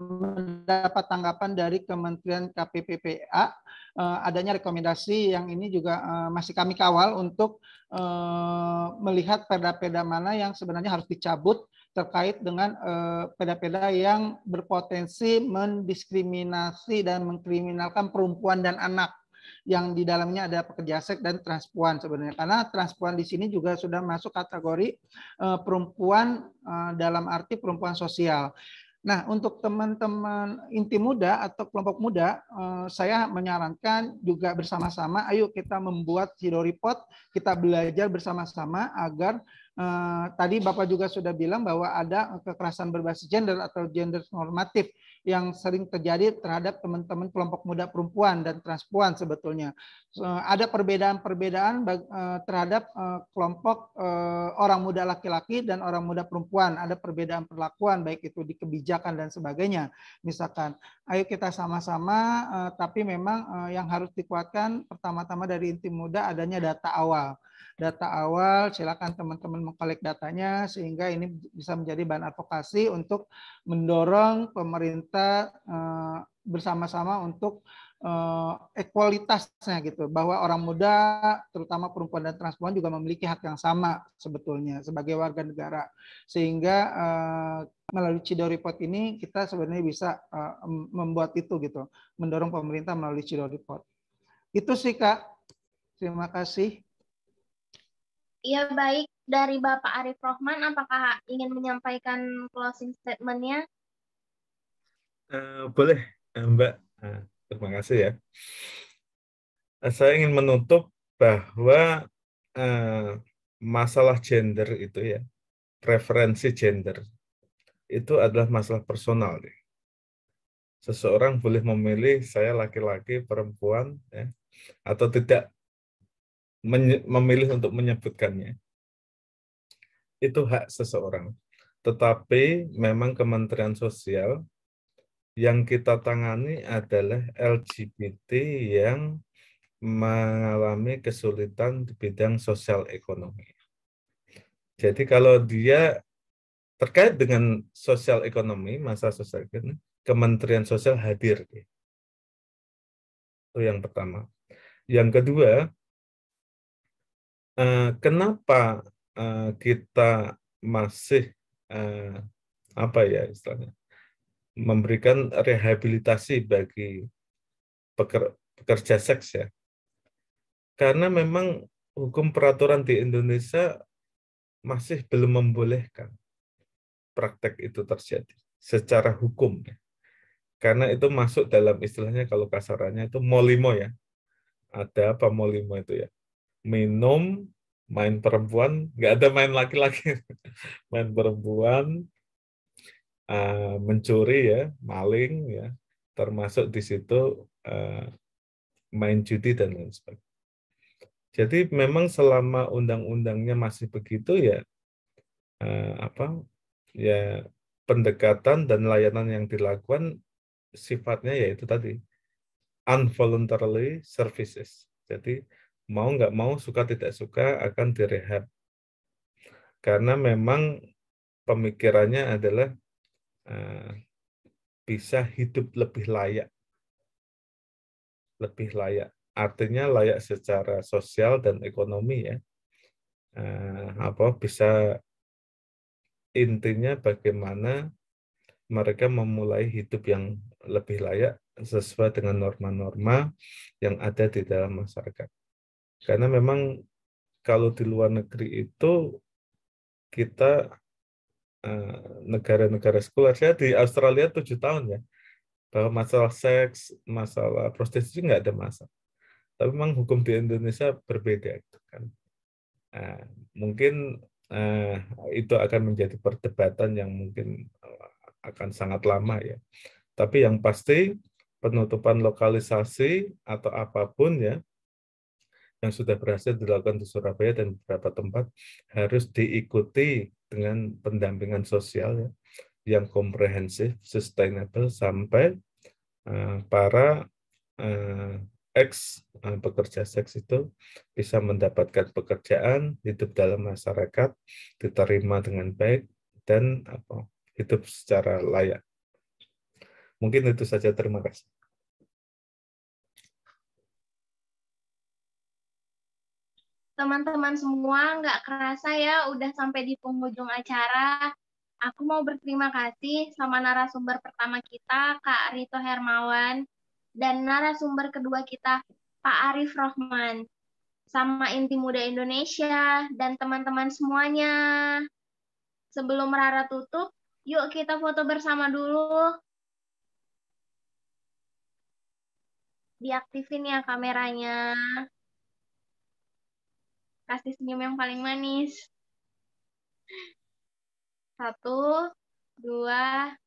mendapat tanggapan dari Kementerian KPPPA. Adanya rekomendasi yang ini juga masih kami kawal untuk melihat perda-perda mana yang sebenarnya harus dicabut terkait dengan perda-perda yang berpotensi mendiskriminasi dan mengkriminalkan perempuan dan anak, yang di dalamnya ada pekerja seks dan transpuan sebenarnya, karena transpuan di sini juga sudah masuk kategori perempuan dalam arti perempuan sosial. Nah, untuk teman-teman inti muda atau kelompok muda, saya menyarankan juga bersama-sama, ayo kita membuat CIDO report, kita belajar bersama-sama agar tadi Bapak juga sudah bilang bahwa ada kekerasan berbasis gender atau gender normatif yang sering terjadi terhadap teman-teman kelompok muda perempuan dan transpuan sebetulnya. Ada perbedaan-perbedaan terhadap kelompok orang muda laki-laki dan orang muda perempuan. Ada perbedaan perlakuan baik itu di kebijakan dan sebagainya. Misalkan, ayo kita sama-sama, tapi memang yang harus dikuatkan pertama-tama dari inti muda adanya data awal. Data awal, silakan teman-teman mengkolek datanya sehingga ini bisa menjadi bahan advokasi untuk mendorong pemerintah bersama-sama untuk ekualitasnya gitu, bahwa orang muda terutama perempuan dan transpuan juga memiliki hak yang sama sebetulnya sebagai warga negara, sehingga melalui CIDO report ini kita sebenarnya bisa membuat itu gitu, mendorong pemerintah melalui CIDO report. Itu sih Kak, terima kasih. Iya, baik. Dari Bapak Arif Rohman, apakah ingin menyampaikan closing statement-nya? Boleh, Mbak. Terima kasih ya. Saya ingin menutup bahwa masalah gender itu ya, preferensi gender, itu adalah masalah personal. Seseorang boleh memilih saya laki-laki, perempuan, ya, atau tidak memilih untuk menyebutkannya. Itu hak seseorang. Tetapi memang Kementerian Sosial yang kita tangani adalah LGBT yang mengalami kesulitan di bidang sosial ekonomi. Jadi kalau dia terkait dengan sosial ekonomi, masalah sosial ekonomi, Kementerian Sosial hadir. Itu yang pertama. Yang kedua, kenapa kita masih apa ya istilahnya, memberikan rehabilitasi bagi pekerja seks ya? Karena memang hukum peraturan di Indonesia masih belum membolehkan praktek itu terjadi secara hukum ya. Karena itu masuk dalam istilahnya kalau kasarannya itu molimo ya. Ada apa molimo itu ya? Minum, main perempuan, nggak ada main laki-laki. Main perempuan, mencuri ya, maling ya, termasuk di situ main judi dan lain sebagainya. Jadi memang selama undang-undangnya masih begitu ya, ya pendekatan dan layanan yang dilakukan sifatnya yaitu tadi involuntary services. Jadi mau nggak mau, suka tidak suka akan direhab. Karena memang pemikirannya adalah bisa hidup lebih layak. Lebih layak. Artinya layak secara sosial dan ekonomi ya. Bisa intinya bagaimana mereka memulai hidup yang lebih layak sesuai dengan norma-norma yang ada di dalam masyarakat. Karena memang kalau di luar negeri itu kita negara-negara sekuler, saya di Australia 7 tahun ya, bahwa masalah seks, masalah prostitusi nggak ada masalah. Tapi memang hukum di Indonesia berbeda itu kan. Mungkin itu akan menjadi perdebatan yang mungkin akan sangat lama ya. Tapi yang pasti penutupan lokalisasi atau apapun ya yang sudah berhasil dilakukan di Surabaya dan beberapa tempat harus diikuti dengan pendampingan sosial ya, yang komprehensif, sustainable, sampai para pekerja seks itu bisa mendapatkan pekerjaan, hidup dalam masyarakat, diterima dengan baik, dan hidup secara layak. Mungkin itu saja, terima kasih. Teman-teman semua, nggak kerasa ya udah sampai di penghujung acara. Aku mau berterima kasih sama narasumber pertama kita, Kak Rito Hermawan, dan narasumber kedua kita, Pak Arif Rohman, sama Inti Muda Indonesia, dan teman-teman semuanya. Sebelum Rara tutup, yuk kita foto bersama dulu. Diaktifin ya kameranya. Kasih senyum yang paling manis. 1, 2,